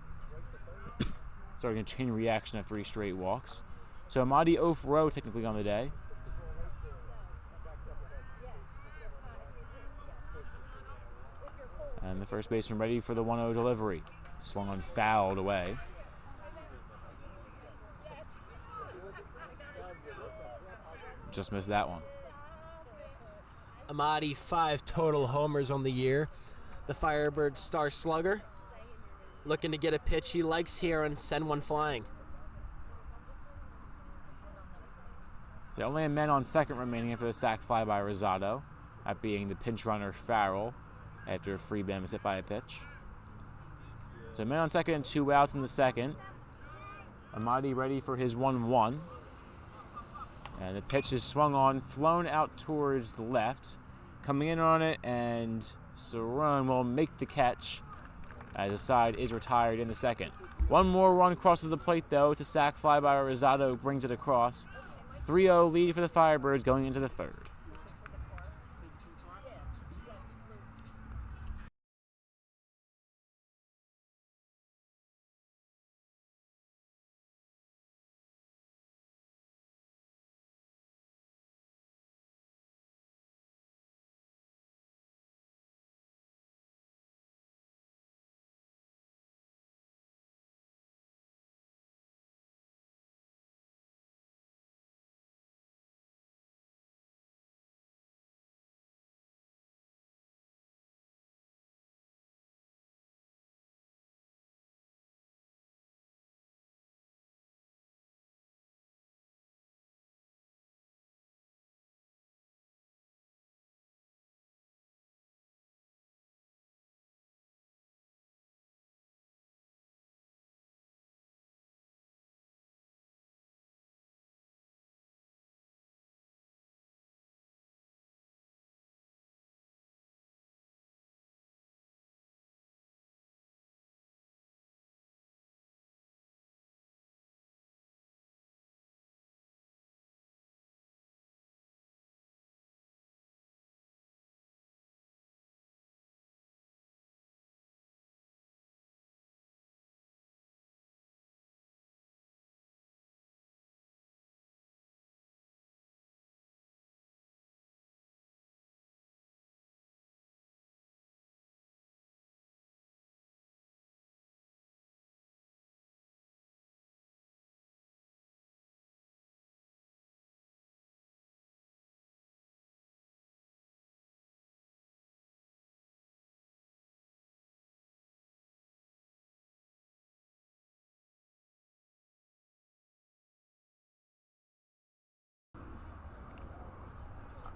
Starting a chain reaction of 3 straight walks. So Amadi 0 for 0 technically on the day. And the first baseman ready for the 1-0 delivery. Swung on, fouled away. Just missed that one. Amadi, 5 total homers on the year. The Firebird star slugger. Looking to get a pitch he likes here and send one flying. So only a man on second remaining after the sac fly by Rosado. That being the pinch runner Farrell after a free bam is hit by a pitch. So a man on second and 2 outs in the second. Amadi ready for his 1-1. And the pitch is swung on, flown out towards the left. Coming in on it, and Cerrone will make the catch as the side is retired in the second. One more run crosses the plate, though. It's a sac fly by Rosado, brings it across. 3-0 lead for the Firebirds going into the third.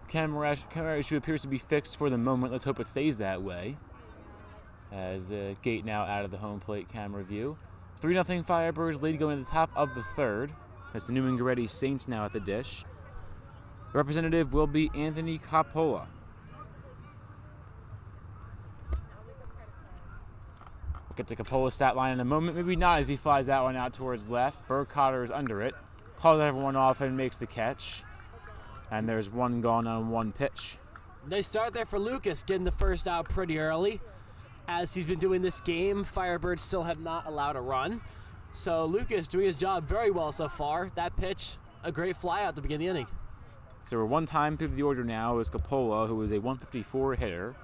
Camera issue appears to be fixed for the moment. Let's hope it stays that way. As the gate now out of the home plate camera view. 3-0 Firebirds lead going to the top of the third. That's the Neumann-Goretti Saints now at the dish. The representative will be Anthony Coppola. We'll get to Coppola's stat line in a moment. Maybe not as he flies that one out towards left. Burkhardt is under it. Calls everyone off and makes the catch. And there's one gone on one pitch. Nice start there for Lucas, getting the first out pretty early. As he's been doing this game, Firebirds still have not allowed a run. So Lucas doing his job very well so far. That pitch, a great fly out to begin the inning. So we're one time through the order now is Coppola, who is a 154 hitter.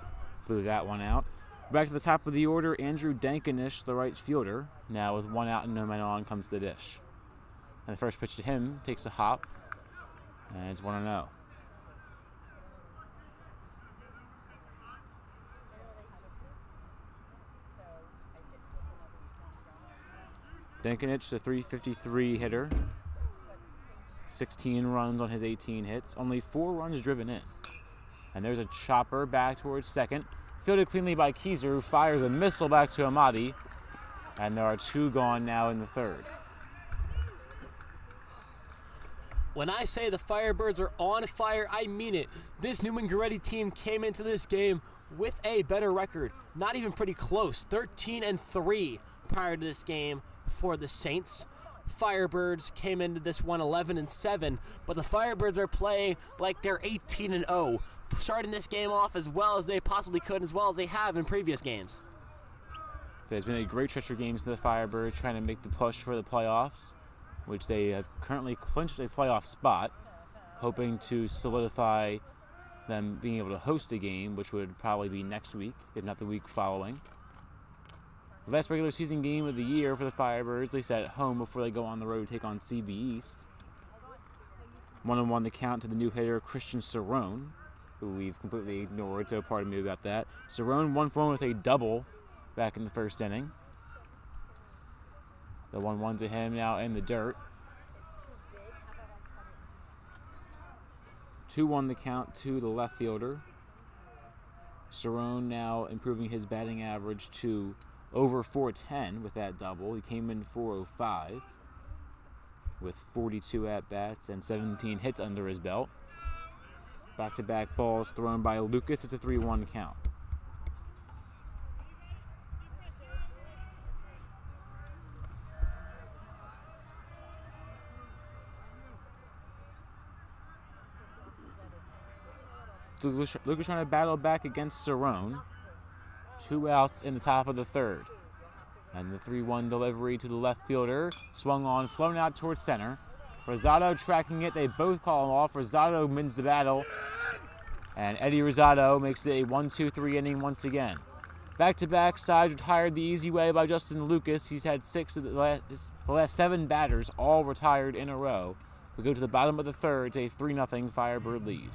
Flew that one out. Back to the top of the order, Andrew Dankinish, the right fielder. Now with one out and no man on comes the dish. And the first pitch to him takes a hop. And it's 1-0. Dankinich, the 353 hitter. 16 runs on his 18 hits. Only 4 runs driven in. And there's a chopper back towards second. Fielded cleanly by Keyser, who fires a missile back to Amati. And there are 2 gone now in the third. When I say the Firebirds are on fire, I mean it. This Neumann-Goretti team came into this game with a better record. Not even pretty close. 13-3 prior to this game for the Saints. Firebirds came into this one 11-7, but the Firebirds are playing like they're 18-0, starting this game off as well as they possibly could, as well as they have in previous games. So it's been a great stretch of games for the Firebirds, trying to make the push for the playoffs, which they have currently clinched a playoff spot, hoping to solidify them being able to host a game, which would probably be next week, if not the week following. The last regular season game of the year for the Firebirds, they set at home before they go on the road to take on CB East. 1-1 the count to the new hitter Christian Cerrone, who we've completely ignored, so pardon me about that. Cerrone 1-for-1 with a double back in the first inning. The 1-1 to him now in the dirt. 2-1 the count to the left fielder. Cerrone now improving his batting average to over .410 with that double. He came in .405 with 42 at-bats and 17 hits under his belt. Back-to-back balls thrown by Lucas. It's a 3-1 count. Lucas trying to battle back against Cerrone. 2 outs in the top of the third. And the 3-1 delivery to the left fielder. Swung on, flown out towards center. Rosado tracking it. They both call him off. Rosado wins the battle. And Eddie Rosado makes it a 1-2-3 inning once again. Back-to-back sides retired the easy way by Justin Lucas. He's had 6 of the last 7 batters, all retired in a row. We go to the bottom of the third. It's a 3-0 Firebird lead.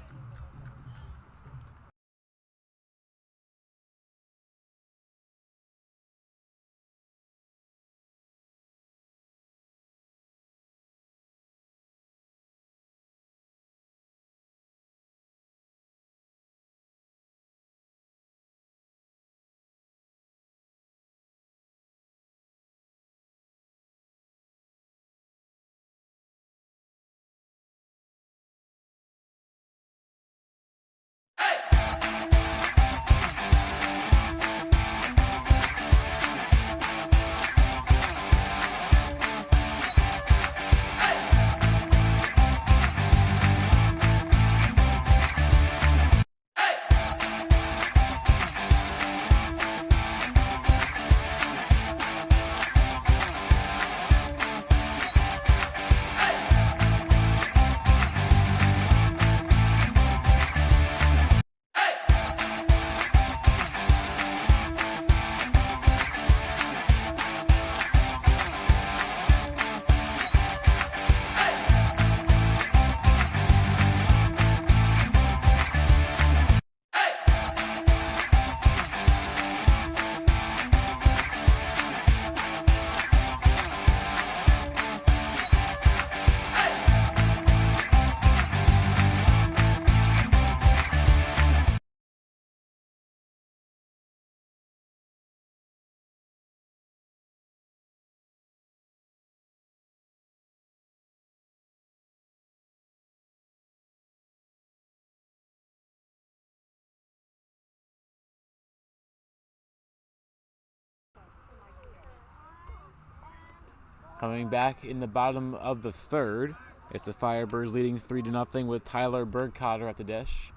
Coming back in the bottom of the third, it's the Firebirds leading 3-0 with Tyler Burkhardt at the dish.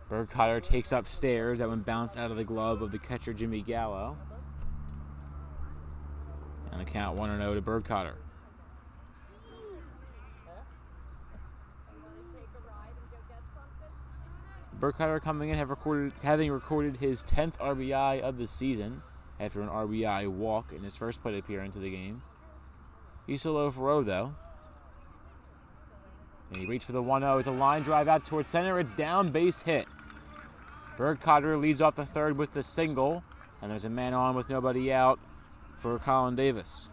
Burkhardt takes upstairs. That one bounced out of the glove of the catcher, Jimmy Gallo. And the count 1-0 to Burkhardt. Burkhardt coming in having recorded his 10th RBI of the season after an RBI walk in his first plate appearance of the game. He's still 0 for 0 though. And he waits for the 1-0. It's a line drive out towards center. It's down, base hit. Burkhardt leads off the third with the single, and there's a man on with nobody out for Colin Davis.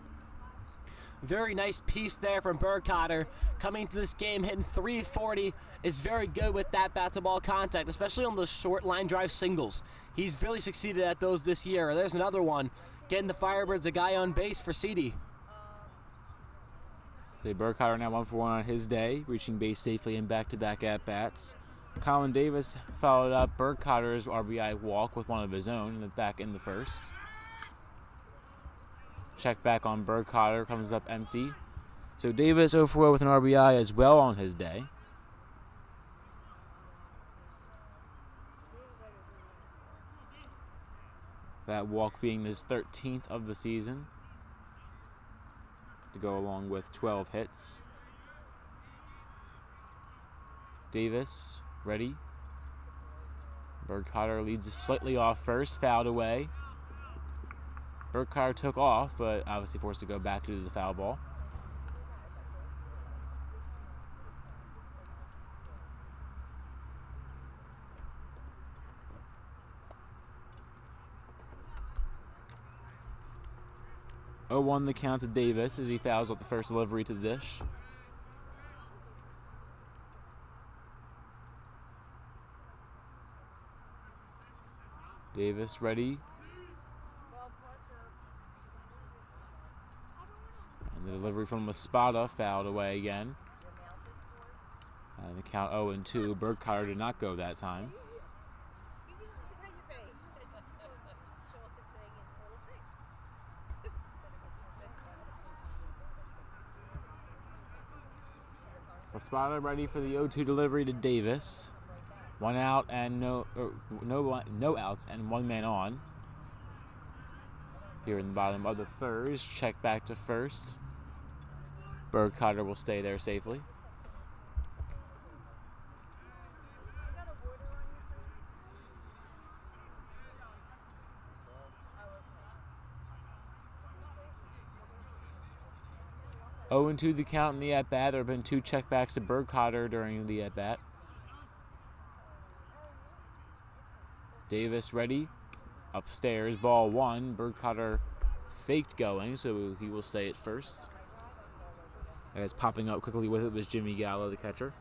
Very nice piece there from Burkhardt. Coming to this game, hitting .340 is very good with that bat-to-ball contact, especially on those short line drive singles. He's really succeeded at those this year. There's another one, getting the Firebirds a guy on base for CD. So Burkhardt now 1 for 1 on his day, reaching base safely in back-to-back at-bats. Colin Davis followed up Burkhardt's RBI walk with one of his own back in the first. Check back on Burkhardt, comes up empty. So Davis 0 for 0 with an RBI as well on his day. That walk being his 13th of the season, to go along with 12 hits. Davis ready. Burkhardt leads slightly off first, fouled away. Burkhardt took off, but obviously forced to go back due to the foul ball. Oh, 1 the count to Davis as he fouls off the first delivery to the dish. Davis ready. And the delivery from Espada fouled away again. And the count 0-2. Burkhardt did not go that time. Espada ready for the 0-2 delivery to Davis. 1 out and no outs and 1 man on. Here in the bottom of the third, check back to first. Burkhardt will stay there safely. Oh, 2 the count in the at-bat. There have been 2 checkbacks to Burkhardt during the at-bat. Davis ready. Upstairs, ball 1. Burkhardt faked going, so he will stay at first. As popping up quickly with it was Jimmy Gallo, the catcher.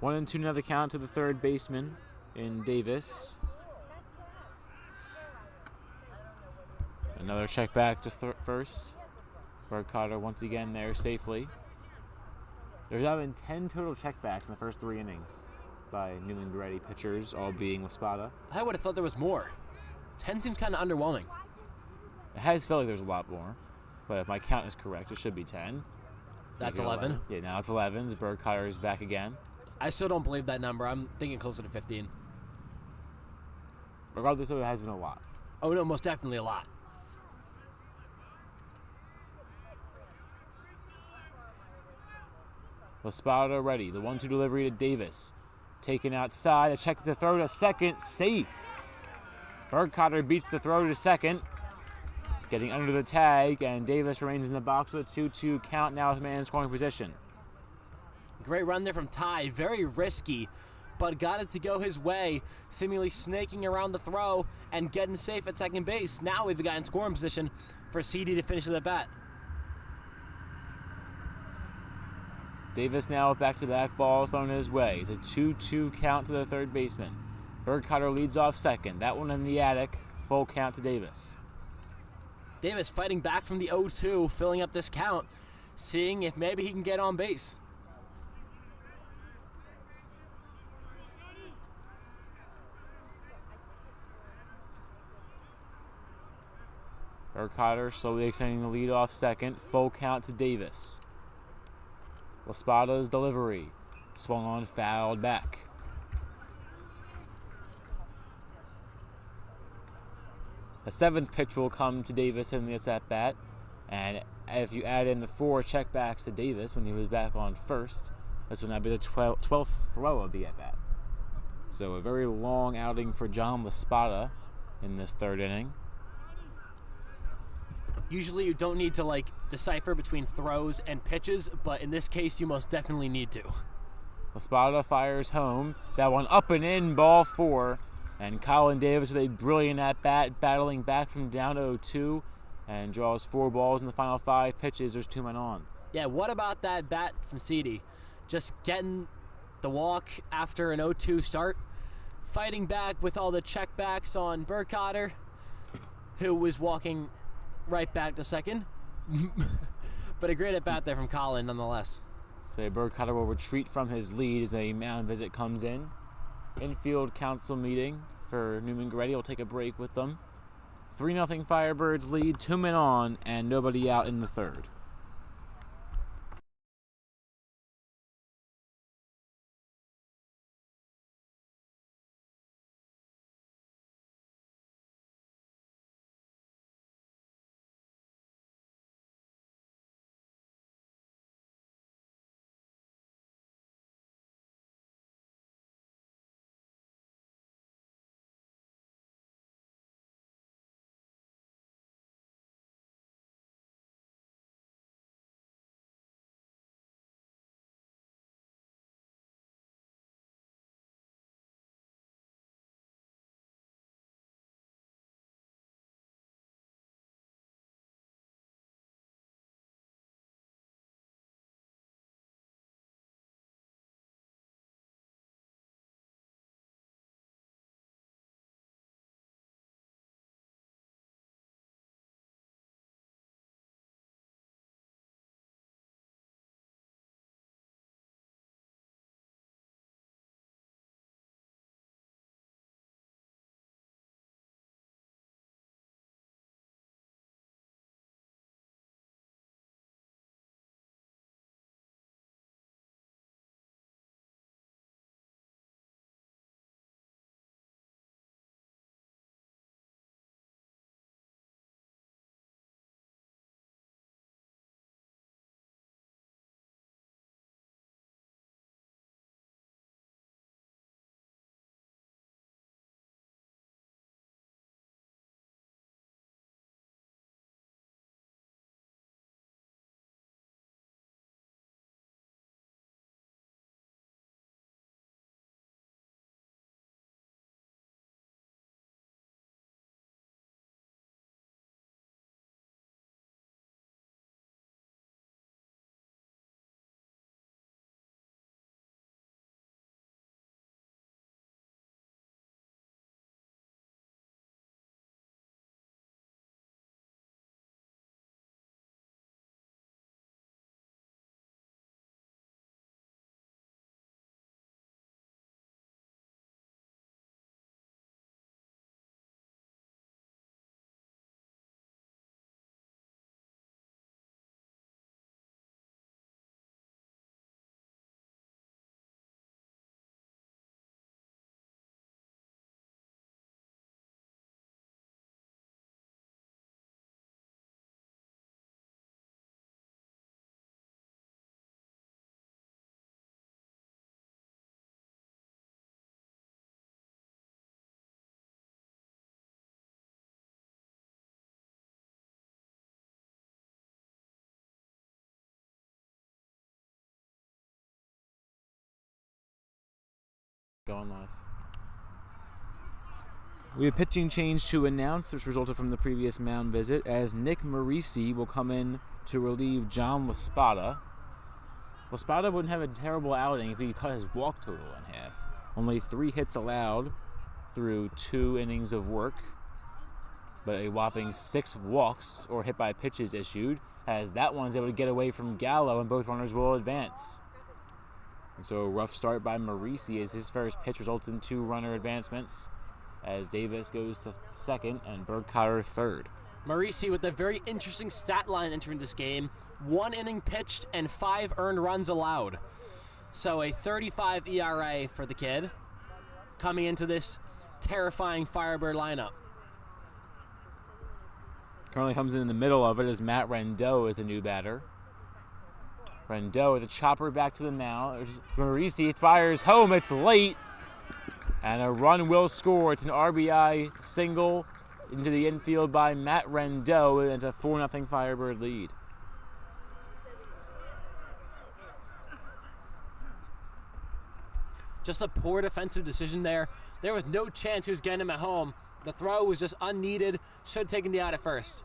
One and 2 now the count to the third baseman in Davis. Another check back to first. Burkhardt once again there safely. There's now been 10 total checkbacks in the first 3 innings by Neumann-Goretti pitchers, all being Espada. I would have thought there was more. 10 seems kind of underwhelming. It has felt like there's a lot more, but if my count is correct, it should be 10. That's 11. Yeah, now it's 11. Burkhardt is back again. I still don't believe that number. I'm thinking closer to 15. Regardless of it, has been a lot. Oh, no, most definitely a lot. Espada ready. The 1-2 delivery to Davis. Taken outside. A check to throw to second. Safe. Burkhardt beats the throw to second. Getting under the tag, and Davis remains in the box with a 2-2 count now with man in scoring position. Great run there from Ty. Very risky, but got it to go his way. Seemingly snaking around the throw and getting safe at second base. Now we've got in scoring position for CD to finish the bat. Davis now with back-to-back balls thrown his way. It's a 2-2 count to the third baseman. Burkhardt leads off second. That one in the attic. Full count to Davis. Davis fighting back from the 0-2, filling up this count, seeing if maybe he can get on base. Burkhardt slowly extending the lead off second. Full count to Davis. Laspada's delivery. Swung on, fouled back. The 7th pitch will come to Davis in this at-bat. And if you add in the 4 checkbacks to Davis when he was back on first, this will now be the 12th throw of the at-bat. So a very long outing for John Laspada in this 3rd inning. Usually you don't need to decipher between throws and pitches, but in this case you most definitely need to. Laspada fires home. That one up and in, ball 4. And Colin Davis with a brilliant at-bat, battling back from down to 0-2 and draws 4 balls in the final 5 pitches. There's 2 men on. Yeah, what about that bat from Seedy? Just getting the walk after an 0-2 start, fighting back with all the checkbacks on Burkhardt, who was walking right back to second. But a great at-bat there from Colin nonetheless. So Burkhardt will retreat from his lead as a mound visit comes in. Infield council meeting for Neumann-Goretti. Will take a break with them. 3-0 Firebirds lead, 2 men on, and nobody out in the 3rd. Going live. We have pitching change to announce, which resulted from the previous mound visit, as Nick Marisi will come in to relieve John Laspada. Laspada wouldn't have a terrible outing if he cut his walk total in half. Only 3 hits allowed through 2 innings of work, but a whopping 6 walks or hit by pitches issued, as that one's able to get away from Gallo and both runners will advance. And so a rough start by Marisi as his first pitch results in 2 runner advancements as Davis goes to second and Burkhardt third. Maurice with a very interesting stat line entering this game. 1 inning pitched and 5 earned runs allowed. So a 35 ERA for the kid coming into this terrifying Firebird lineup. Currently comes in the middle of it as Matt Rendot is the new batter. Rendot with a chopper back to the mound. Maurice fires home. It's late. And a run will score. It's an RBI single into the infield by Matt Rendot. And it's a 4-0 Firebird lead. Just a poor defensive decision there. There was no chance he was getting him at home. The throw was just unneeded. Should have taken the out at first.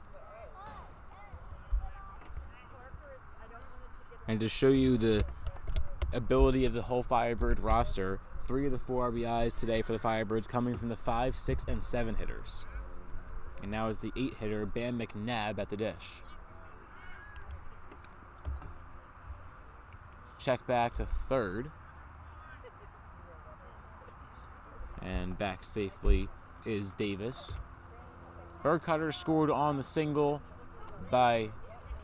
And to show you the ability of the whole Firebird roster, 3 of the 4 RBIs today for the Firebirds coming from the 5, 6, and 7 hitters. And now is the 8 hitter, Bam McNabb, at the dish. Check back to third. And back safely is Davis. Birdcutter scored on the single by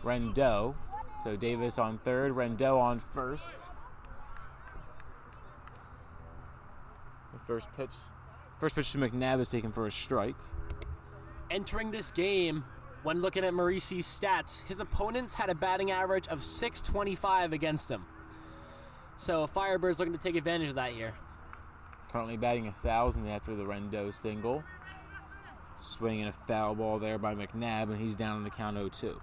Rendot. So Davis on third, Rendot on first. The first pitch to McNabb is taken for a strike. Entering this game, when looking at Maurice's stats, his opponents had a batting average of .625 against him. So Firebird's looking to take advantage of that here. Currently batting 1,000 after the Rendot single. Swinging a foul ball there by McNabb, and he's down on the count 0-2.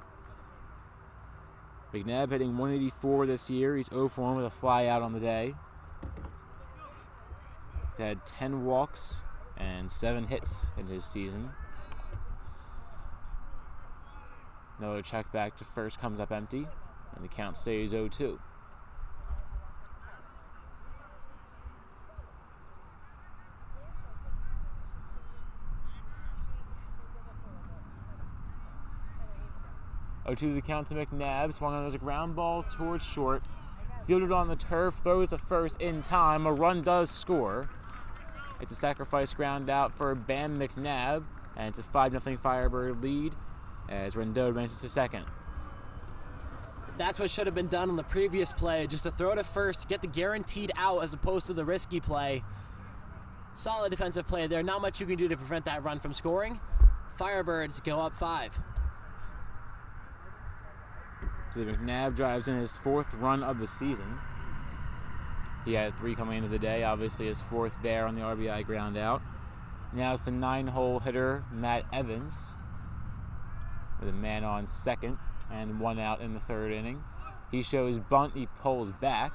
McNabb hitting 184 this year. He's 0 for 1 with a fly out on the day. He's had 10 walks and 7 hits in his season. Another check back to first comes up empty, and the count stays 0-2. To the count to McNabb. Swung on as a ground ball towards short. Fielded on the turf, throws to first in time. A run does score. It's a sacrifice ground out for Bam McNabb, and it's a 5-0 Firebird lead as Rendot advances to second. That's what should have been done on the previous play, just to throw to first to get the guaranteed out as opposed to the risky play. Solid defensive play there. Not much you can do to prevent that run from scoring. Firebirds go up 5. So McNabb drives in his 4th run of the season. He had 3 coming into the day, obviously his 4th there on the RBI ground out. Now it's the 9-hole hitter, Matt Evans, with a man on second and 1 out in the 3rd inning. He shows bunt, he pulls back.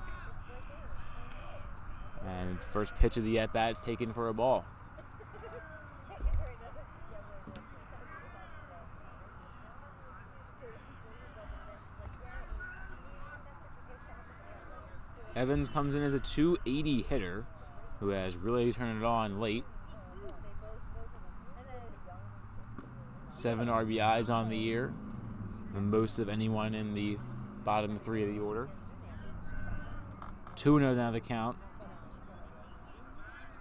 And first pitch of the at-bat is taken for a ball. Evans comes in as a .280 hitter who has really turned it on late. 7 RBIs on the year, the most of anyone in the bottom 3 of the order. 2-0 now the count.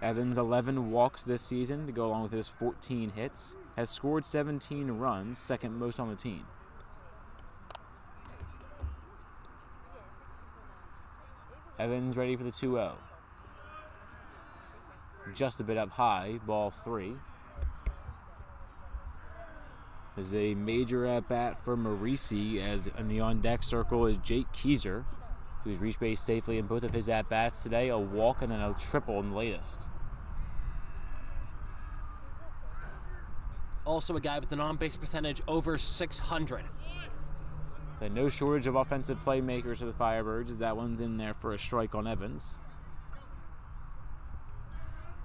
Evans 11 walks this season to go along with his 14 hits. Has scored 17 runs, second most on the team. Evans ready for the 2-0. Just a bit up high, ball 3. This is a major at-bat for Maurice, as in the on-deck circle is Jake Keyser, who's reached base safely in both of his at-bats today, a walk and then a triple in the latest. Also a guy with an on-base percentage over .600. So no shortage of offensive playmakers for the Firebirds, as that one's in there for a strike on Evans.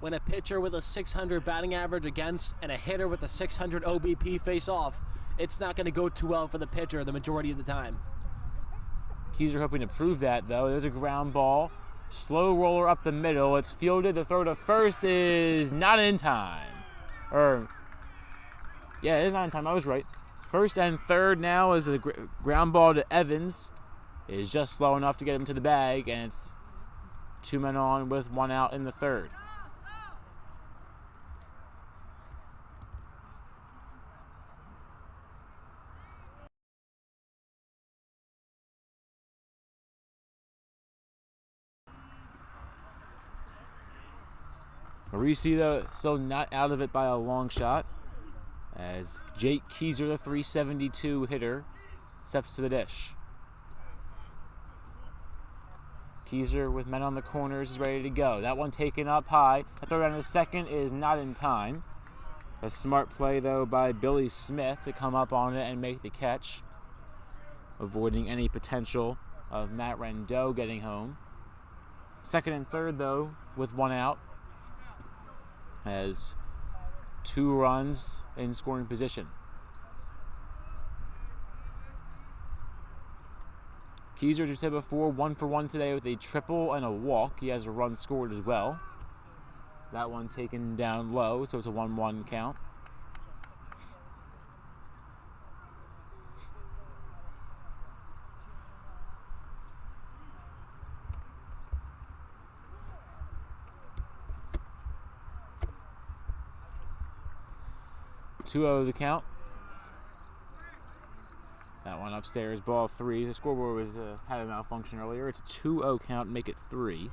When a pitcher with a .600 batting average against and a hitter with a .600 OBP face off, it's not going to go too well for the pitcher the majority of the time. Keyser hoping to prove that, though. There's a ground ball. Slow roller up the middle. It's fielded. The throw to first is not in time. Yeah, it is not in time. I was right. First and third now is the ground ball to Evans. It is just slow enough to get him to the bag, and it's 2 men on with 1 out in the 3rd. Varsity, though, still not out of it by a long shot, as Jake Keyser, the 372 hitter, steps to the dish. Keyser with men on the corners is ready to go. That one taken up high. A throw down to second is not in time. A smart play, though, by Billy Smith to come up on it and make the catch, avoiding any potential of Matt Rondeau getting home. Second and third, though, with one out, has 2 runs in scoring position. Keyser, as you said before, 1 for 1 today with a triple and a walk. He has a run scored as well. That one taken down low, so it's a 1-1 count. (2-0) the count. That one upstairs, ball 3. The scoreboard was had a malfunction earlier. It's a 2-0 count, make it 3.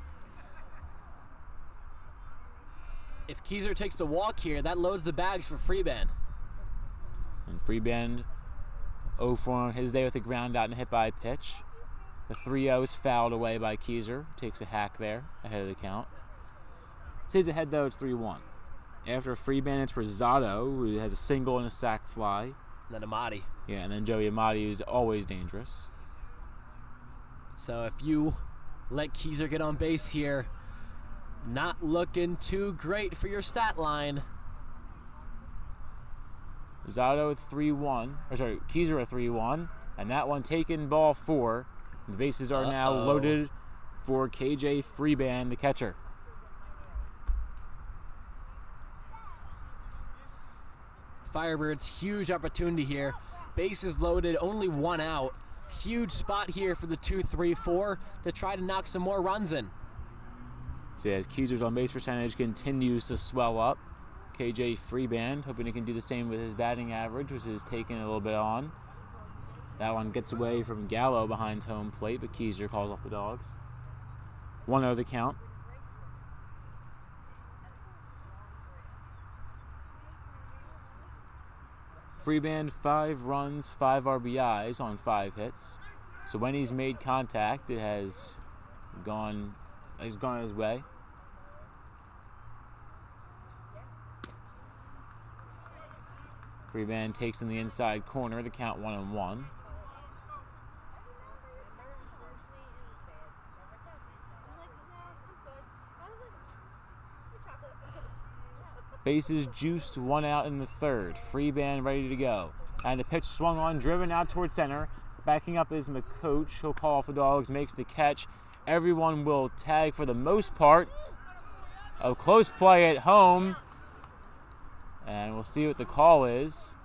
If Keyser takes the walk here, that loads the bags for Freeband. And Freeband 0 for on his day with a ground out and hit by pitch. The 3-0 is fouled away by Keyser. Takes a hack there ahead of the count. Stays ahead though, it's 3-1. After Freeband, it's Rosado, who has a single and a sac fly. And then Amati. Yeah, and then Joey Amati, who's always dangerous. So if you let Keyser get on base here, not looking too great for your stat line. Rosado with 3-1, or sorry, Keyser with 3-1, and that one taken, ball 4. The bases are now loaded for KJ Freeband, the catcher. Firebirds, huge opportunity here. Bases loaded, only 1 out. Huge spot here for the 2-3-4 to try to knock some more runs in. So as Keyser's on base percentage continues to swell up, KJ Freeband hoping he can do the same with his batting average, which is taking a little bit on. That one gets away from Gallo behind home plate, but Keyser calls off the dogs. 1-0 the count. Freeband 5 runs, 5 RBIs on 5 hits. So when he's made contact, it has gone his way. Freeband takes in the inside corner, the count 1-1. Bases juiced, 1 out in the third. Freeband ready to go. And the pitch swung on, driven out towards center. Backing up is McCoach. He'll call off the dogs, makes the catch. Everyone will tag for the most part. A close play at home. And we'll see what the call is.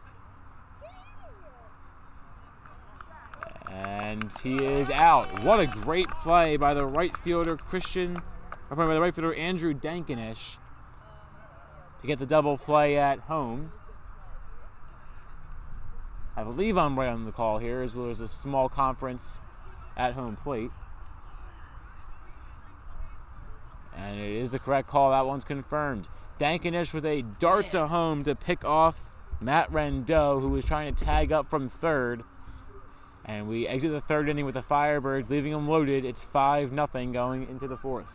And he is out. What a great play by the right fielder, Andrew Dankinish, to get the double play at home. I believe I'm right on the call here, as well as a small conference at home plate. And it is the correct call. That one's confirmed. Dankinish with a dart to home to pick off Matt Rondeau, who was trying to tag up from third. And we exit the third inning with the Firebirds, leaving them loaded. It's 5-0 going into the fourth.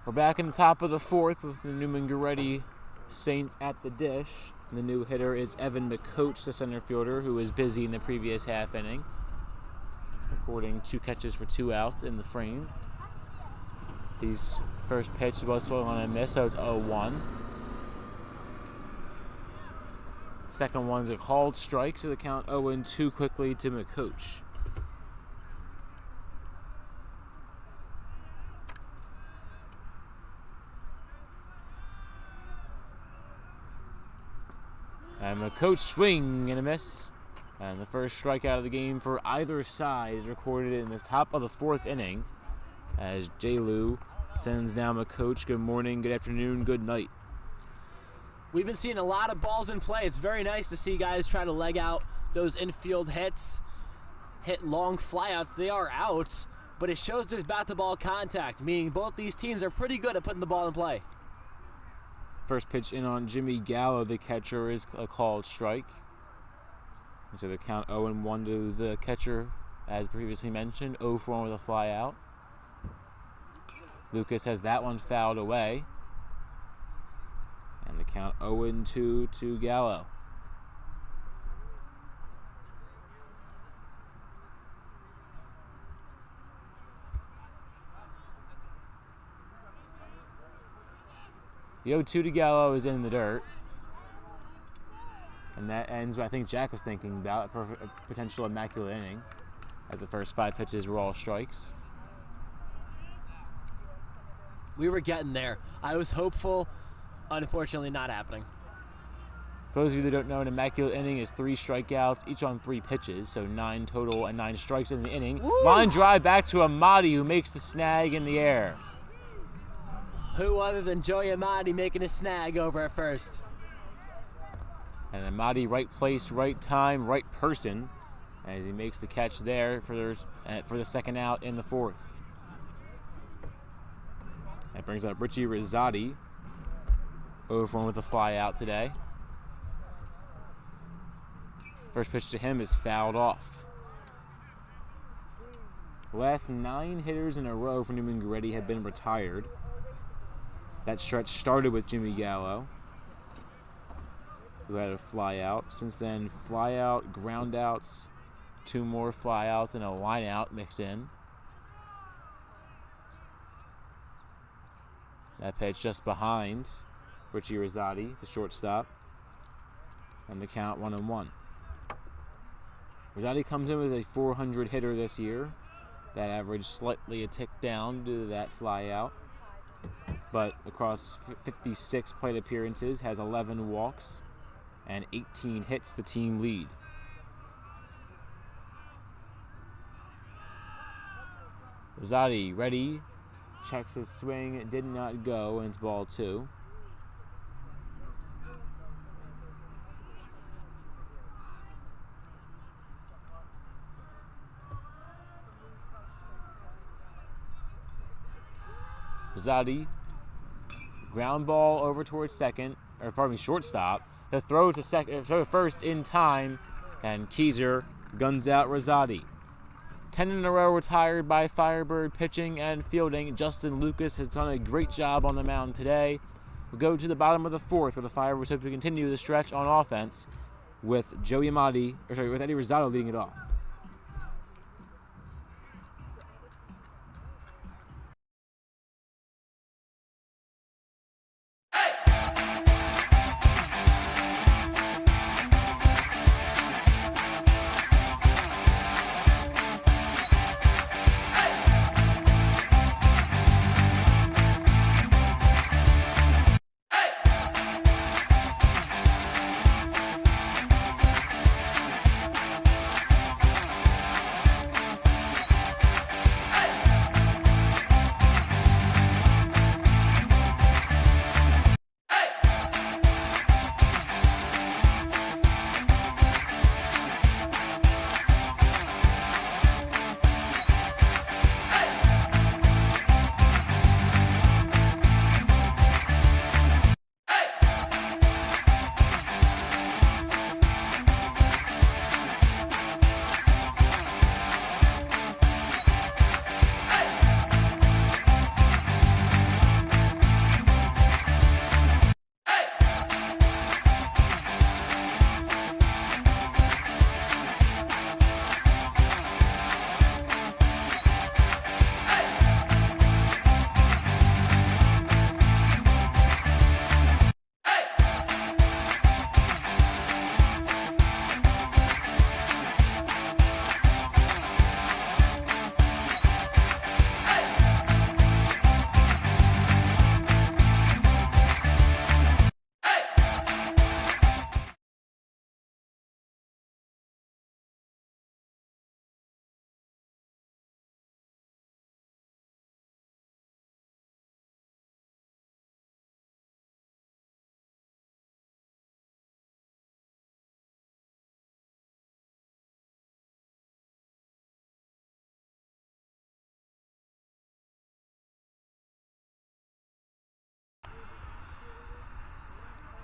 We're back in the top of the fourth with the Neumann-Goretti Saints at the dish. And the new hitter is Evan McCoach, the center fielder, who was busy in the previous half inning, recording 2 catches for 2 outs in the frame. His first pitch was swung on a miss, so it's 0-1. Second one's a called strike, so the count 0-2 quickly to McCoach. And McCoach swing and a miss. And the first strikeout of the game for either side is recorded in the top of the 4th inning as J. Lou sends down McCoach. Good morning, good afternoon, good night. We've been seeing a lot of balls in play. It's very nice to see guys try to leg out those infield hits, hit long flyouts. They are outs, but it shows there's bat-to-ball contact, meaning both these teams are pretty good at putting the ball in play. First pitch in on Jimmy Gallo, the catcher, is a called strike. And so the count 0-1 to the catcher, as previously mentioned, 0-for-1 with a fly out. Lucas has that one fouled away. And the count 0-2 to Gallo. The 0-2 to Gallo is in the dirt. And that ends what I think Jack was thinking about, a potential immaculate inning, as the first 5 pitches were all strikes. We were getting there. I was hopeful. Unfortunately, not happening. For those of you that don't know, an immaculate inning is 3 strikeouts, each on 3 pitches, so 9 total and 9 strikes in the inning. Woo! Line drive back to Amadi, who makes the snag in the air. Who other than Joey Amadi making a snag over at first? And Amadi, right place, right time, right person, as he makes the catch there for the second out in the 4th. That brings up Richie Rosati, 0-for-1 with a fly out today. First pitch to him is fouled off. The last 9 hitters in a row for Neumann-Goretti have been retired. That stretch started with Jimmy Gallo, who had a fly out. Since then, fly out, ground outs, 2 more fly outs, and a line out mixed in. That pitch just behind Richie Rosati, the shortstop, and the count 1-1. Rosati comes in as a 400 hitter this year. That average slightly a tick down due to that fly out. But across 56 plate appearances, has 11 walks and 18 hits, the team lead. Rosati ready, checks his swing, it did not go, and it's ball 2. Rosati, ground ball over towards shortstop. The throw to first in time, and Keyser guns out Rosati. 10 in a row retired by Firebird pitching and fielding. Justin Lucas has done a great job on the mound today. We'll go to the bottom of the 4th, where the Firebirds hope to continue the stretch on offense with with Eddie Rosado leading it off.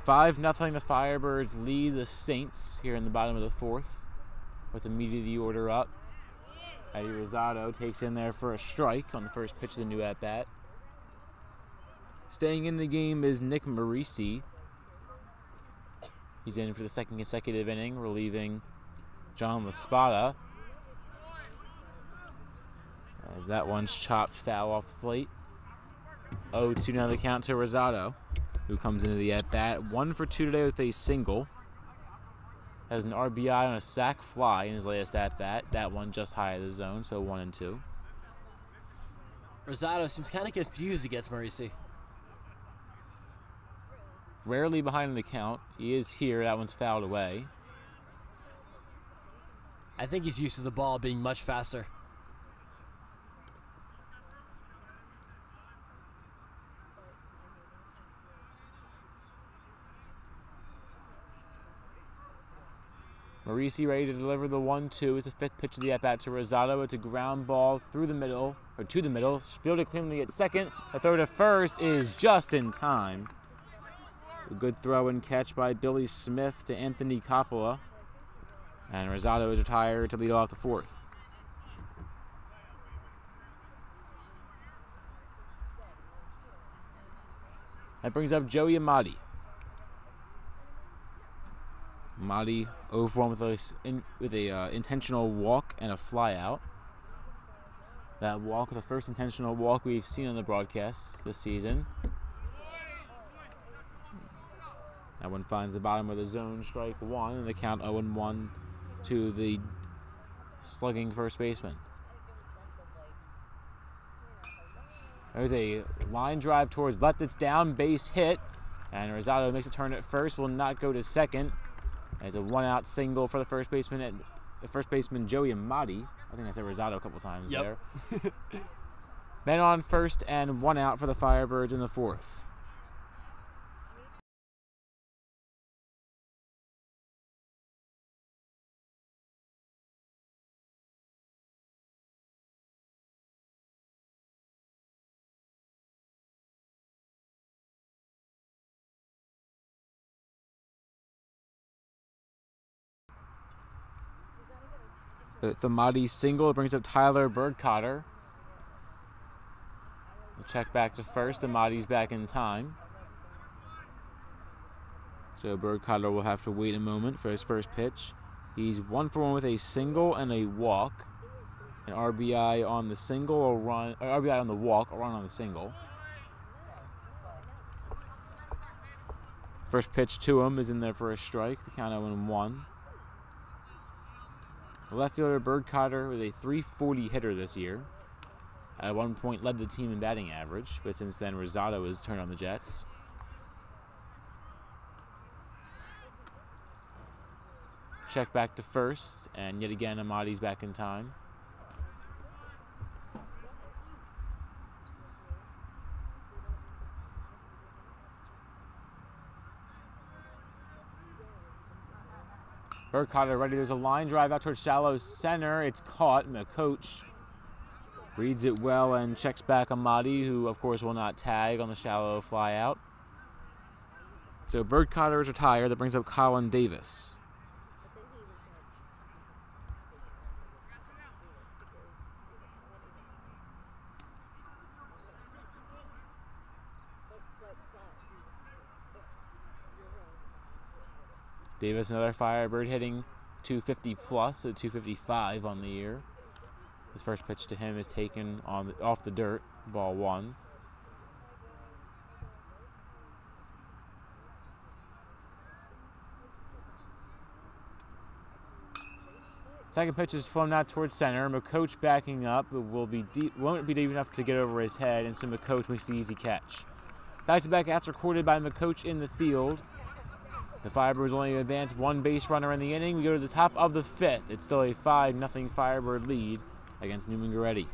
5-0, the Firebirds lead the Saints here in the bottom of the fourth with the meat of the order up. Eddie Rosado takes in there for a strike on the first pitch of the new at-bat. Staying in the game is Nick Marisi. He's in for the second consecutive inning, relieving John Laspada. As that one's chopped foul off the plate. 0-2 now the count to Rosado, who comes into the at-bat. 1 for 2 today with a single. Has an RBI on a sac fly in his latest at-bat. That one just high of the zone, so 1-2. Rosado seems kind of confused against Marisi. Rarely behind in the count. He is here. That one's fouled away. I think he's used to the ball being much faster. Marisi ready to deliver the 1-2. It's the fifth pitch of the at-bat to Rosado. It's a ground ball to the middle. Fielded cleanly at second. The throw to first is just in time. A good throw and catch by Billy Smith to Anthony Coppola. And Rosado is retired to lead off the fourth. That brings up Joey Amati. Amati 0 for 1 with a intentional walk and a fly out. That walk, the first intentional walk we've seen on the broadcast this season. That one finds the bottom of the zone, strike one, and the count 0-1 to the slugging first baseman. There's a line drive towards left. It's down, base hit, and Rosado makes a turn at first, will not go to second. It's a one-out single for the first baseman, Joey Amati. I think I said Rosado a couple times there. Men on first and 1 out for the Firebirds in the fourth. The Amati single brings up Tyler Burkhardt. We'll check back to first. Amati's back in time. So Burkhardt will have to wait a moment for his first pitch. He's 1 for 1 with a single and a walk. An RBI on the single or run, or RBI on the walk, or run on the single. First pitch to him is in there for a strike. The count 0-1. Left fielder Burkhardt was a .340 hitter this year. At one point led the team in batting average, but since then Rosado has turned on the Jets. Check back to first, and yet again Amati's back in time. Burkhardt ready. There's a line drive out towards shallow center. It's caught. McCoach reads it well and checks back Amati, who of course will not tag on the shallow fly out. So Burkhardt is retired. That brings up Colin Davis. Davis, another Firebird, hitting 250 plus, so 255 on the year. His first pitch to him is taken off the dirt, ball 1. Second pitch is flown out towards center. McCoach backing up. It won't be deep enough to get over his head, and so McCoach makes the easy catch. Back-to-back outs recorded by McCoach in the field. The Firebirds only advance 1 base runner in the inning. We go to the top of the 5th. It's still a 5-0 Firebird lead against Neumann-Goretti.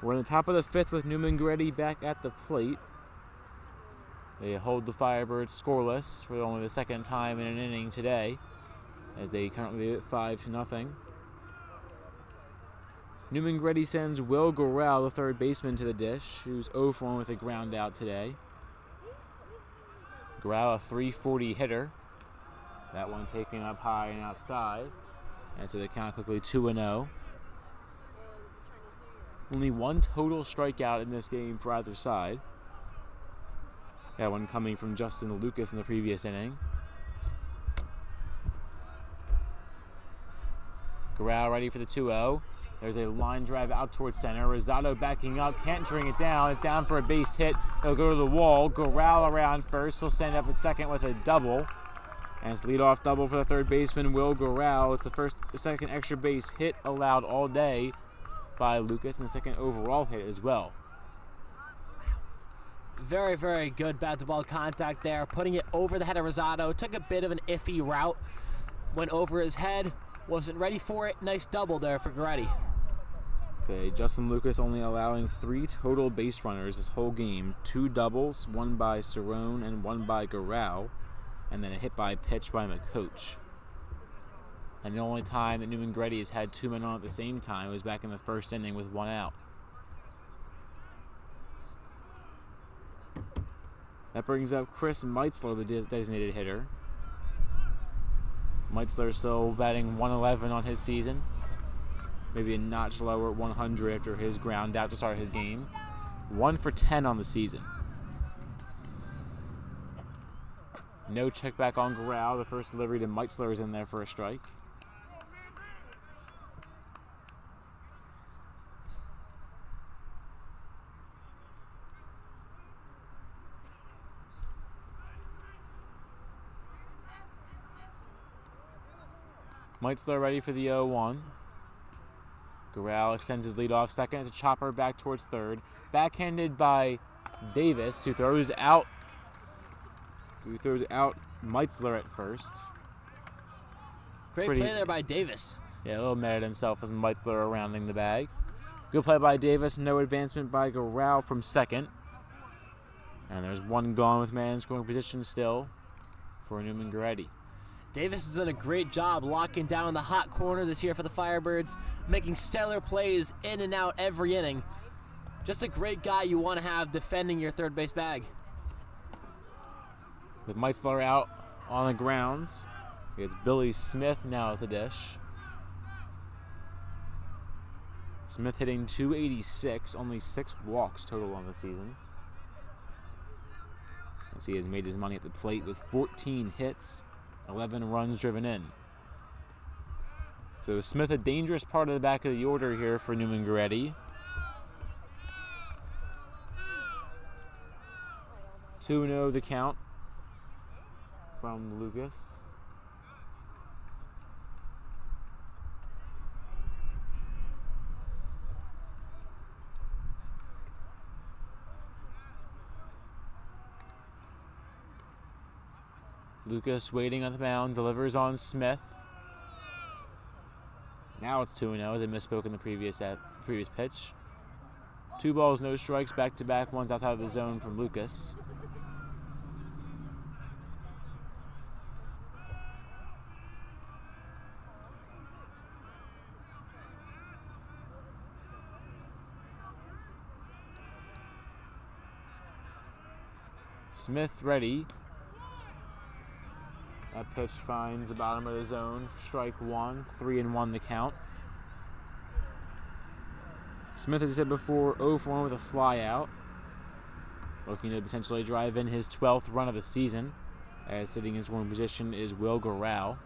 We're in the top of the 5th with Neumann-Goretti back at the plate. They hold the Firebirds scoreless for only the second time in an inning today, as they currently lead at 5-0. Neumann-Goretti sends Will Gorell, the third baseman, to the dish, who's 0 for 1 with a ground out today. Gorell, a .340 hitter. That one taken up high and outside. And so the count quickly 2-0. Only one total strikeout in this game for either side. That one coming from Justin Lucas in the previous inning. Gorell ready for the 2-0. There's a line drive out towards center. Rosado backing up, can't string it down. It's down for a base hit. He'll go to the wall. Gorell around first. He'll stand up at second with a double. And it's leadoff double for the third baseman, Will Gorell. It's the second extra base hit allowed all day by Lucas, and the second overall hit as well. Very, very good bat-to-ball contact there. Putting it over the head of Rosado. Took a bit of an iffy route. Went over his head. Wasn't ready for it. Nice double there for Goretti. Okay, Justin Lucas only allowing 3 total base runners this whole game. 2 doubles, 1 by Cerrone and 1 by Gorell, and then a hit by pitch by McCoach. And the only time that Neumann-Goretti has had 2 men on at the same time was back in the first inning with 1 out. That brings up Chris Meitzler, the designated hitter. Meitzler still batting 111 on his season. Maybe a notch lower at 100 after his ground out to start his game. 1 for 10 on the season. No check back on Gorell. The first delivery to Meitzler is in there for a strike. Meitzler ready for the 0-1. Gorell extends his lead off second. It's a chopper back towards third. Backhanded by Davis, who throws out Meitzler at first. Great play there by Davis. Yeah, a little mad at himself as Meitzler rounding the bag. Good play by Davis. No advancement by Gorell from second. And there's 1 gone with man in scoring position still for Neumann-Goretti. Davis has done a great job locking down the hot corner this year for the Firebirds, making stellar plays in and out every inning. Just a great guy you want to have defending your third base bag. With Meitzler out on the ground, it's Billy Smith now at the dish. Smith hitting .286, only 6 walks total on the season. As he has made his money at the plate with 14 hits, 11 runs driven in. So Smith, a dangerous part of the back of the order here for Neumann-Goretti. 2-0 the count from Lucas. Lucas waiting on the mound, delivers on Smith. Now it's 2-0 as I misspoke in the previous pitch. 2 balls, no strikes, back-to-back, ones outside of the zone from Lucas. Smith ready. That pitch finds the bottom of the zone. Strike 1, 3-1 the count. Smith, as I said before, 0 for 1 with a fly out. Looking to potentially drive in his 12th run of the season. As sitting in scoring position is Will Gorell.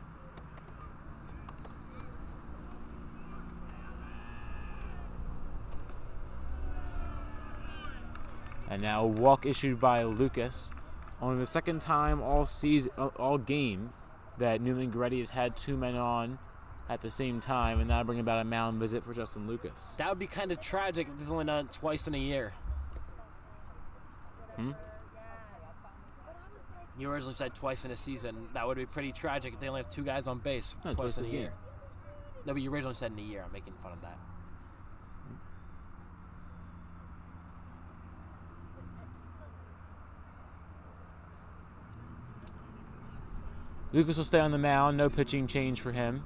And now a walk issued by Lucas. Only the second time all game that Neumann-Goretti has had 2 men on at the same time, and that'll bring about a mound visit for Justin Lucas. That would be kind of tragic if this is only done twice in a year. You originally said twice in a season. That would be pretty tragic if they only have 2 guys on base twice in a year. No, but you originally said in a year. I'm making fun of that. Lucas will stay on the mound. No pitching change for him.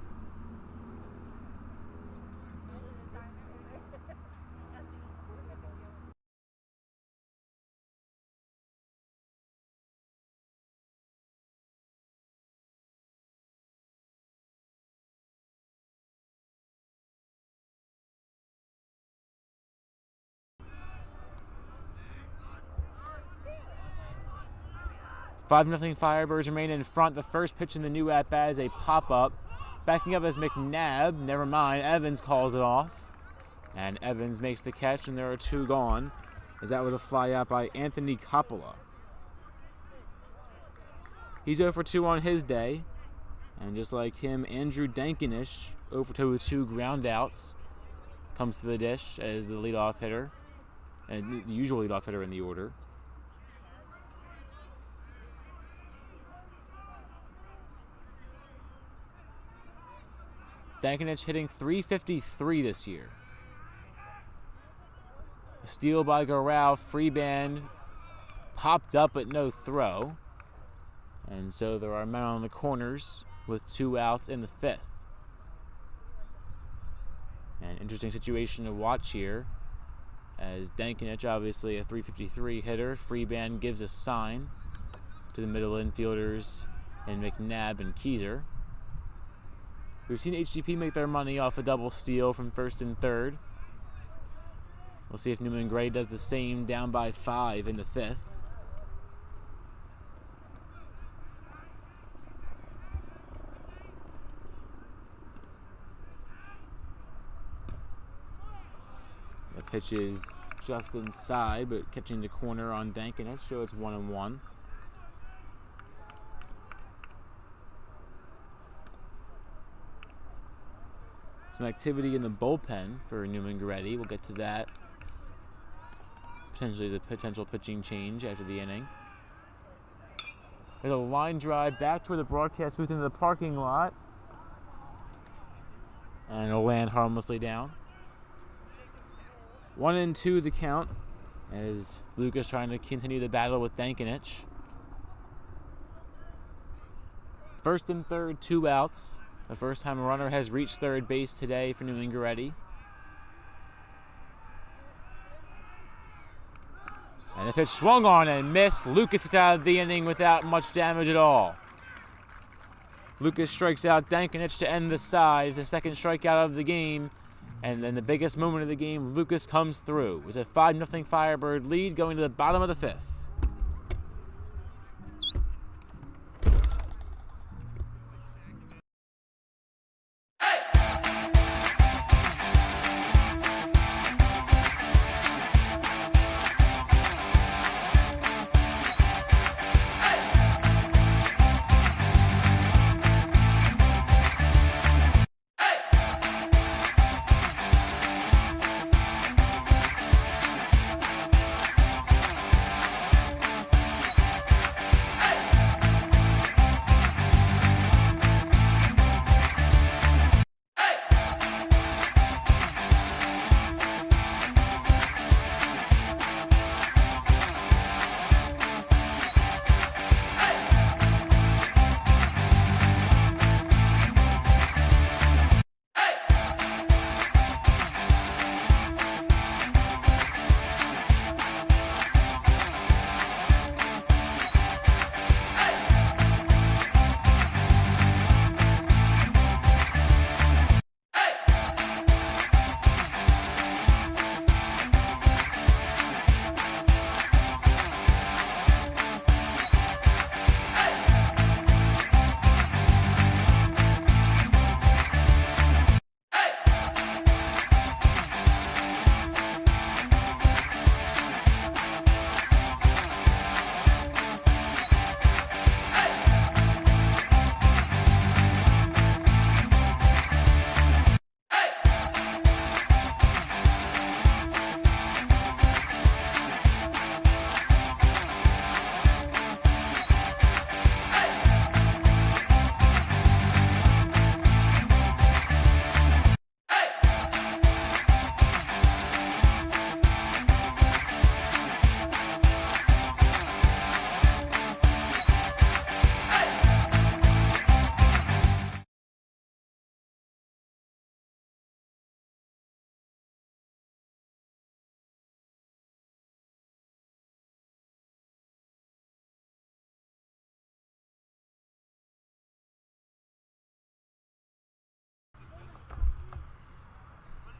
Five 0 Firebirds remain in front. The first pitch in the new at-bat is a pop-up. Backing up as McNabb. Never mind. Evans calls it off. And Evans makes the catch, and there are 2 gone, as that was a fly out by Anthony Coppola. He's 0 for 2 on his day. And just like him, Andrew Dankinish, 0 for 2 with 2 ground outs, comes to the dish as the leadoff hitter, and the usual leadoff hitter in the order. Dankinich hitting .353 this year. A steal by Garau. Freeband popped up but no throw. And so there are men on the corners with 2 outs in the 5th. An interesting situation to watch here, as Dankinich, obviously a .353 hitter. Freeband gives a sign to the middle infielders and McNabb and Keyser. We've seen HGP make their money off a double steal from first and third. We'll see if Neumann-Goretti does the same down by 5 in the 5th. The pitch is just inside, but catching the corner on Dankinich, so it's 1-1. Some activity in the bullpen for Neumann-Goretti. We'll get to that potentially as a potential pitching change after the inning. There's a line drive back toward the broadcast booth into the parking lot. And it'll land harmlessly down. 1-2 the count, as Lucas trying to continue the battle with Dankinich. First and third, 2 outs. The first time a runner has reached third base today for Neumann-Goretti. And the pitch swung on and missed. Lucas gets out of the inning without much damage at all. Lucas strikes out Dankinich to end the side. It's the second strikeout of the game. And then the biggest moment of the game, Lucas comes through. It's a 5-0 Firebird lead going to the bottom of the 5th.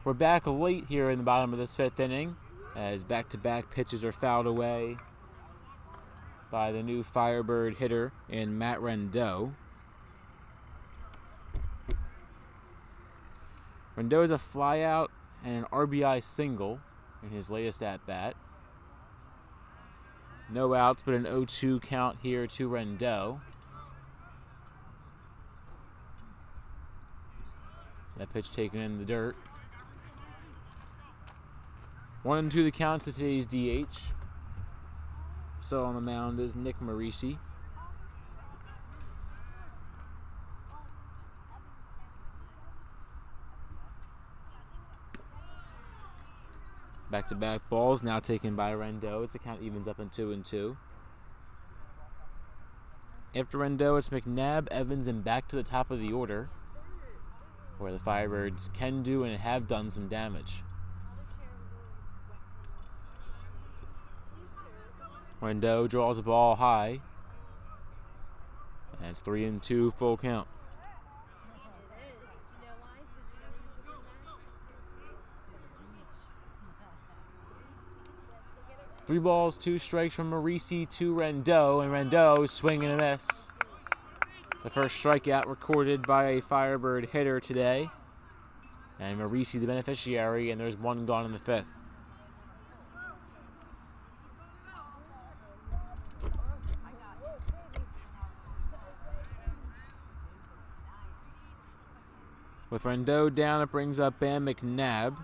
We're back late here in the bottom of this 5th inning as back-to-back pitches are fouled away by the new Firebird hitter in Matt Rendeau. Rendeau is a flyout and an RBI single in his latest at-bat. No outs, but an 0-2 count here to Rendeau. That pitch taken in the dirt. 1-2 the count to today's DH. So on the mound is Nick Marisi. Back-to-back balls now taken by Rendeau as the count evens up in 2-2. After Rendeau, it's McNabb, Evans, and back to the top of the order, where the Firebirds can do and have done some damage. Rendeau draws the ball high, and it's 3-2 full count. Three balls, 2 strikes from Marisi to Rendeau, and Rendeau swing and a miss. The first strikeout recorded by a Firebird hitter today, and Marisi the beneficiary, and there's 1 gone in the 5th. With Rendeau down, it brings up Bam McNabb.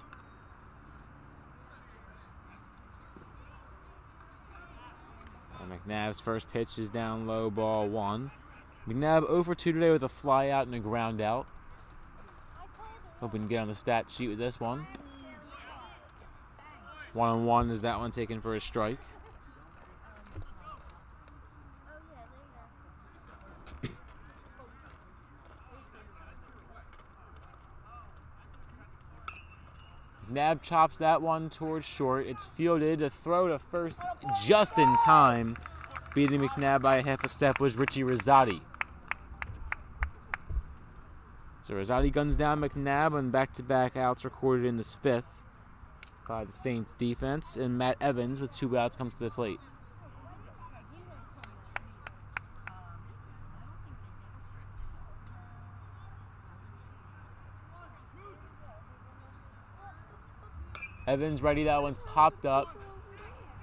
And McNabb's first pitch is down low, ball 1. McNabb 0 for 2 today with a fly out and a ground out. Hoping to get on the stat sheet with this one. 1-1 is that one taken for a strike. McNabb chops that one towards short. It's fielded. A throw to first just in time. Beating McNabb by a half a step was Richie Rosati. So Rosati guns down McNabb on back-to-back outs recorded in this 5th by the Saints defense. And Matt Evans with 2 outs comes to the plate. Evans ready, that one's popped up.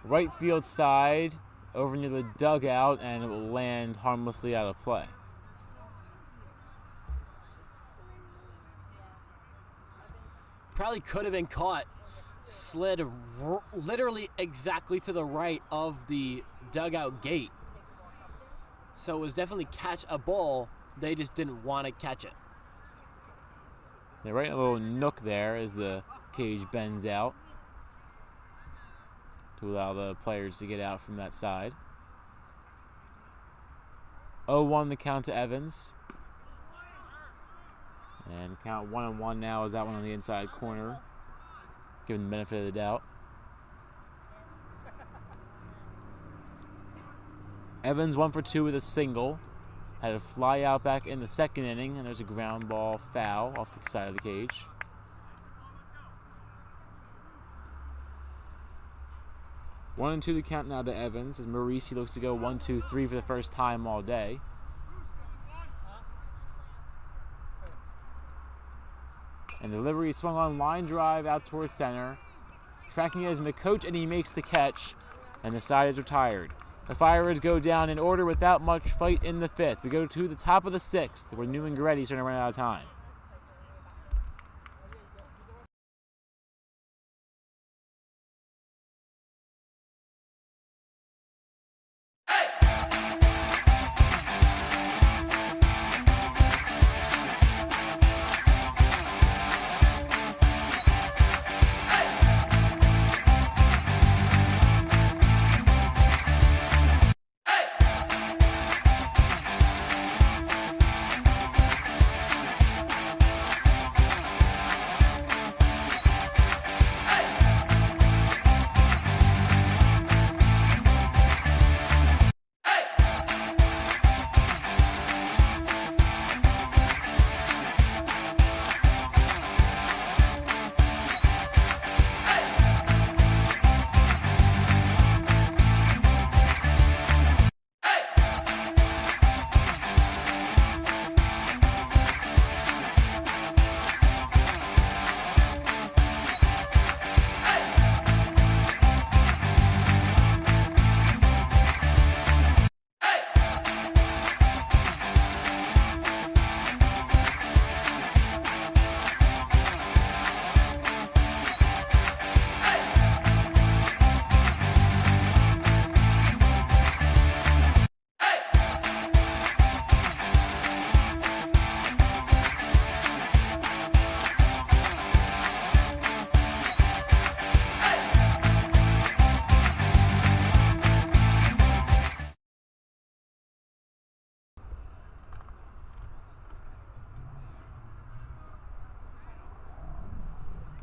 Right field side, over near the dugout, and it will land harmlessly out of play. Probably could have been caught. Slid literally exactly to the right of the dugout gate. So it was definitely catch a ball. They just didn't want to catch it. They're right in a little nook there as the cage bends out to allow the players to get out from that side. 0-1 the count to Evans. And count 1-1 now is that one on the inside corner. Given the benefit of the doubt. Evans 1 for 2 with a single. Had a fly out back in the 2nd inning, and there's a ground ball foul off the side of the cage. One and 2 the count now to Evans as Marisi looks to go 1-2-3 for the first time all day. And the delivery swung on, line drive out towards center. Tracking it is McCoach, and he makes the catch, and the side is retired. The Firebirds go down in order without much fight in the 5th. We go to the top of the 6th, where Neumann-Goretti is starting to run out of time.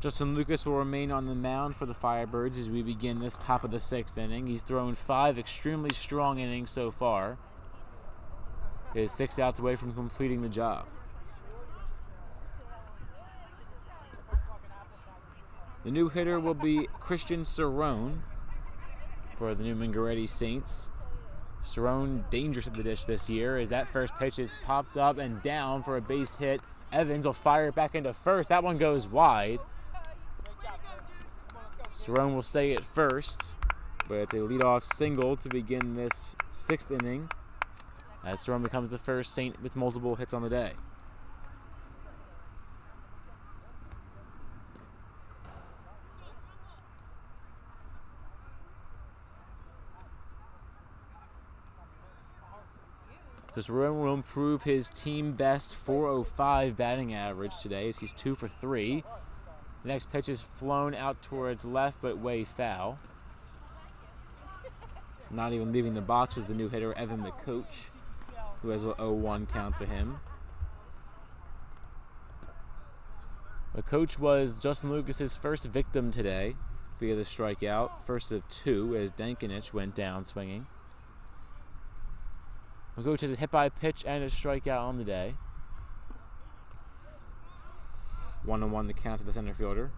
Justin Lucas will remain on the mound for the Firebirds as we begin this top of the 6th inning. He's thrown 5 extremely strong innings so far. He is 6 outs away from completing the job. The new hitter will be Christian Cerrone for the Neumann-Goretti Saints. Cerrone dangerous at the dish this year as that first pitch is popped up and down for a base hit. Evans will fire it back into first. That one goes wide. Cerrone will stay at first, but it's a leadoff single to begin this 6th inning as Cerrone becomes the first Saint with multiple hits on the day. So Cerrone will improve his team best .405 batting average today as he's 2 for 3. The next pitch is flown out towards left, but way foul. Not even leaving the box was the new hitter, Evan McCoach, who has a 0-1 count to him. McCoach was Justin Lucas's first victim today via the strikeout, first of 2 as Dankinich went down swinging. McCoach has a hit by pitch and a strikeout on the day. 1-1 the count to the center fielder.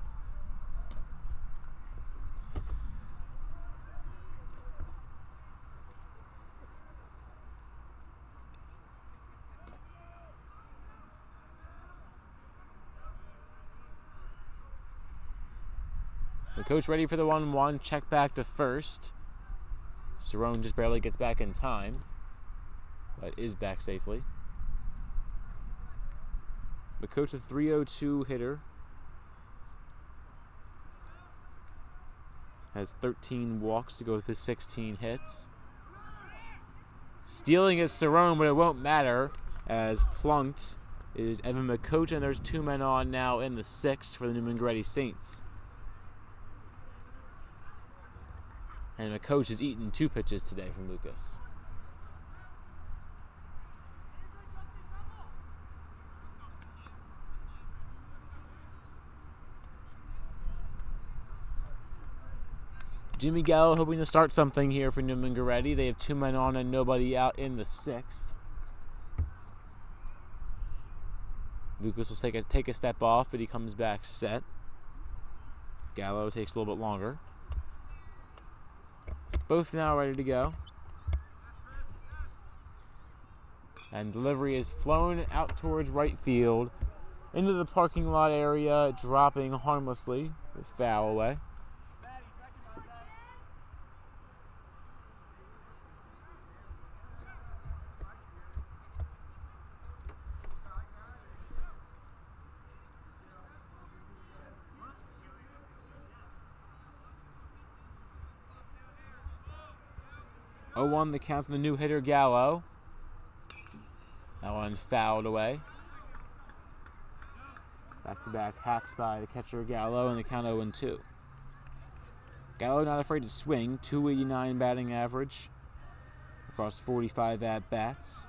McCoach ready for the 1-1, check back to first. Cerrone just barely gets back in time, but is back safely. McCoach, a .302 hitter, has 13 walks to go with his 16 hits. Stealing is Cerrone, but it won't matter as plunked is Evan McCoach, and there's 2 men on now in the 6th for the Neumann-Goretti Saints. And McCoach has eaten 2 pitches today from Lucas. Jimmy Gallo hoping to start something here for Neumann-Goretti. They have 2 men on and nobody out in the 6th. Lucas will take a step off, but he comes back set. Gallo takes a little bit longer. Both now ready to go. And delivery is flown out towards right field into the parking lot area, dropping harmlessly with foul away. The count from the new hitter Gallo. That one fouled away. Back-to-back hacks by the catcher Gallo, and the count 0-2. Gallo not afraid to swing, .289 batting average across 45 at-bats.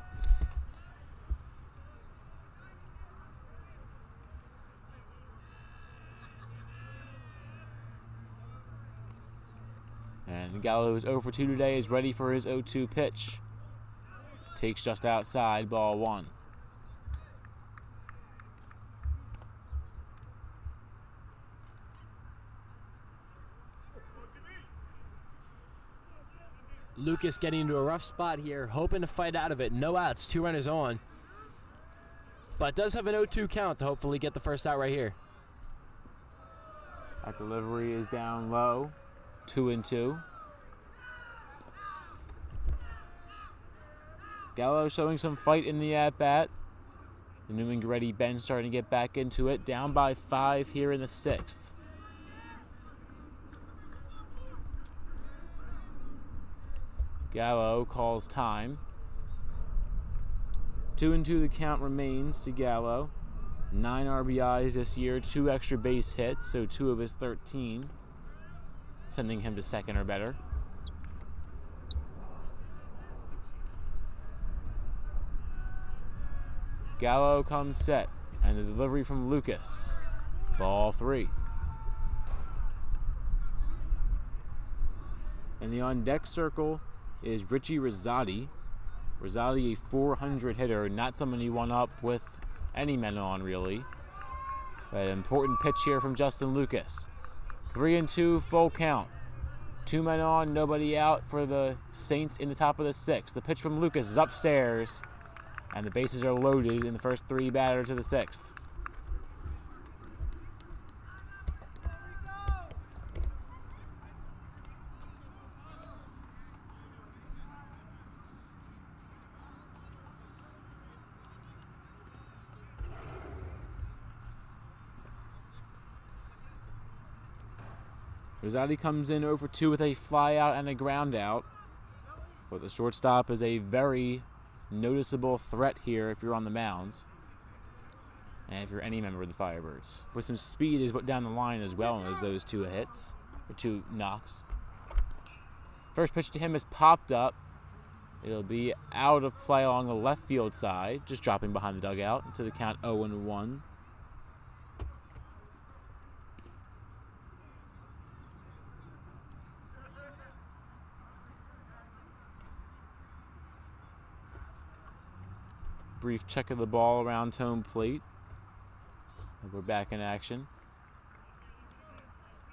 And Gallo, who's 0 for 2 today, is ready for his 0-2 pitch. Takes just outside, ball 1. Lucas getting into a rough spot here, hoping to fight out of it. No outs, 2 runners on. But does have an 0-2 count to hopefully get the first out right here. That delivery is down low. 2-2. Gallo showing some fight in the at-bat. The Neumann-Goretti bench starting to get back into it. Down by 5 here in the 6th. Gallo calls time. 2-2 the count remains to Gallo. 9 RBIs this year, 2 extra base hits, so 2 of his 13. Sending him to second or better. Gallo comes set, and the delivery from Lucas. Ball 3. And the on-deck circle is Richie Rosati. Rosati, a 400 hitter, not someone you want up with any men on, really. But an important pitch here from Justin Lucas. 3-2, full count. 2 men on, nobody out for the Saints in the top of the 6th. The pitch from Lucas is upstairs, and the bases are loaded in the first 3 batters of the 6th. Rosati comes in 0 for 2 with a fly out and a ground out. But the shortstop is a very noticeable threat here if you're on the mounds. And if you're any member of the Firebirds. With some speed is what down the line as well as those 2 hits, or 2 knocks. First pitch to him is popped up. It'll be out of play along the left field side, just dropping behind the dugout into the count 0-1. Brief check of the ball around home plate. And we're back in action.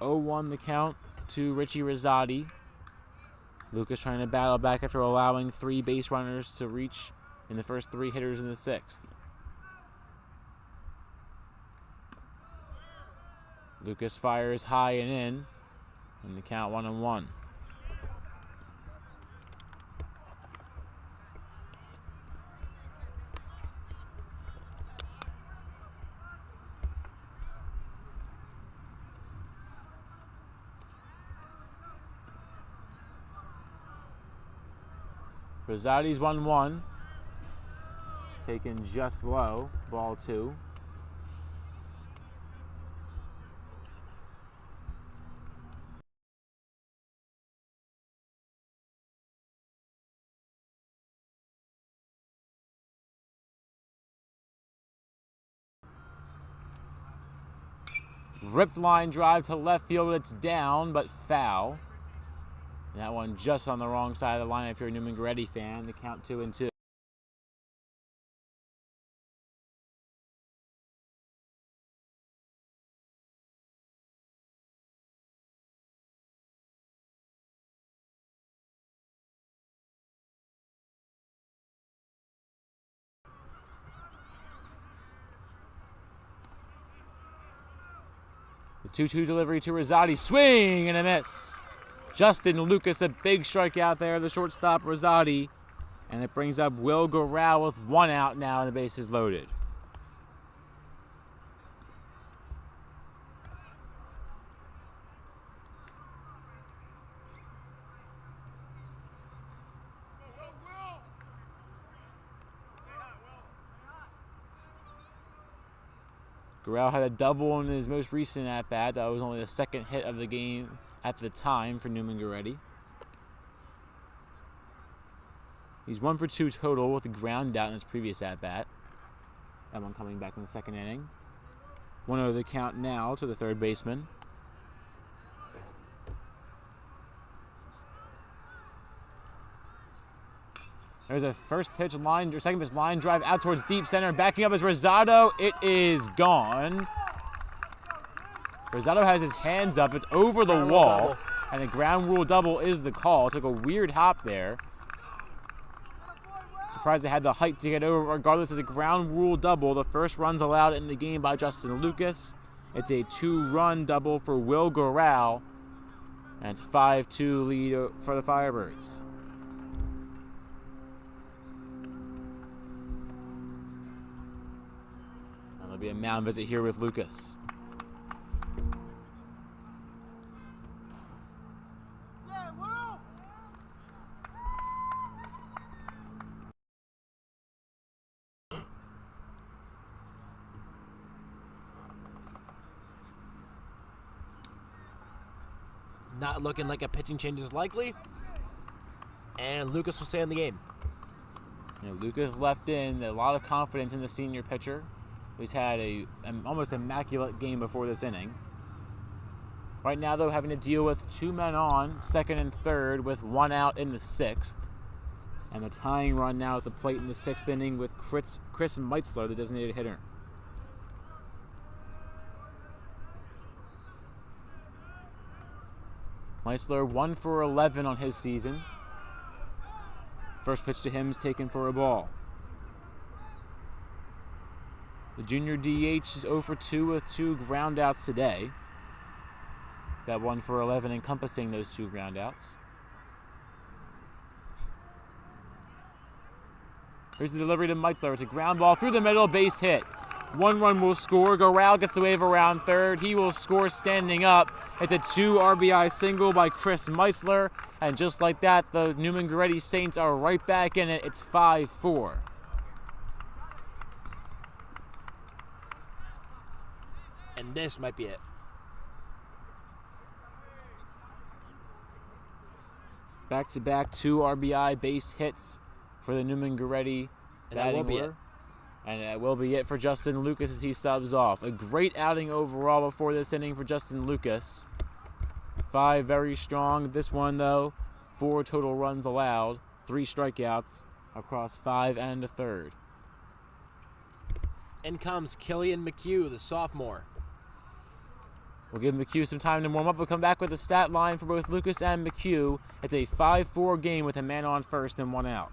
0-1 the count to Richie Rosati. Lucas trying to battle back after allowing 3 base runners to reach in the first 3 hitters in the 6th. Lucas fires high and in the count 1-1. Rosati's 1-1. Taken just low. Ball 2. Ripped line drive to left field. It's down, but foul. That one just on the wrong side of the line if you're a Neumann-Goretti fan. The count 2-2. The 2-2 delivery to Rosati. Swing and a miss. Justin Lucas, a big strikeout there, the shortstop Rosati. And it brings up Will Guerrero with 1 out now and the bases loaded. Guerrero had a double in his most recent at-bat. That was only the 2nd hit of the game at the time for Neumann-Goretti. He's 1 for 2 total with a ground out in his previous at-bat. That one coming back in the 2nd inning. 1-0 the count now to the 3rd baseman. There's a first pitch line, or second pitch line drive out towards deep center. Backing up is Rosado. It is gone. Rosado has his hands up. It's over the wall. And the ground rule double is the call. Took a weird hop there. Surprised they had the height to get over. Regardless, it's a ground rule double. The first runs allowed in the game by Justin Lucas. It's a 2-run double for Will Guerrero. And it's 5-2 lead for the Firebirds. There'll be a mound visit here with Lucas. Not looking like a pitching change is likely. And Lucas will stay in the game. You know, Lucas left in a lot of confidence in the senior pitcher. He's had an almost immaculate game before this inning. Right now, though, having to deal with 2 men on, second and third, with 1 out in the 6th. And the tying run now at the plate in the 6th inning with Chris Meitzler, the designated hitter. Meitzler 1 for 11 on his season. First pitch to him is taken for a ball. The junior DH is 0 for 2 with 2 groundouts today. That 1 for 11 encompassing those 2 groundouts. Here's the delivery to Meitzler. It's a ground ball through the middle, base hit. 1 run will score. Goral gets the wave around third. He will score standing up. It's a 2 RBI single by Chris Meitzler. And just like that, the Neumann-Goretti Saints are right back in it. It's 5-4. And this might be it. Back-to-back 2 RBI base hits for the Neumann-Goretti batting order. And that will be it for Justin Lucas as he subs off. A great outing overall before this inning for Justin Lucas. 5 very strong. This one, though, 4 total runs allowed, 3 strikeouts across 5 and a third. In comes Killian McHugh, the sophomore. We'll give McHugh some time to warm up. We'll come back with a stat line for both Lucas and McHugh. It's a 5-4 game with a man on first and 1 out.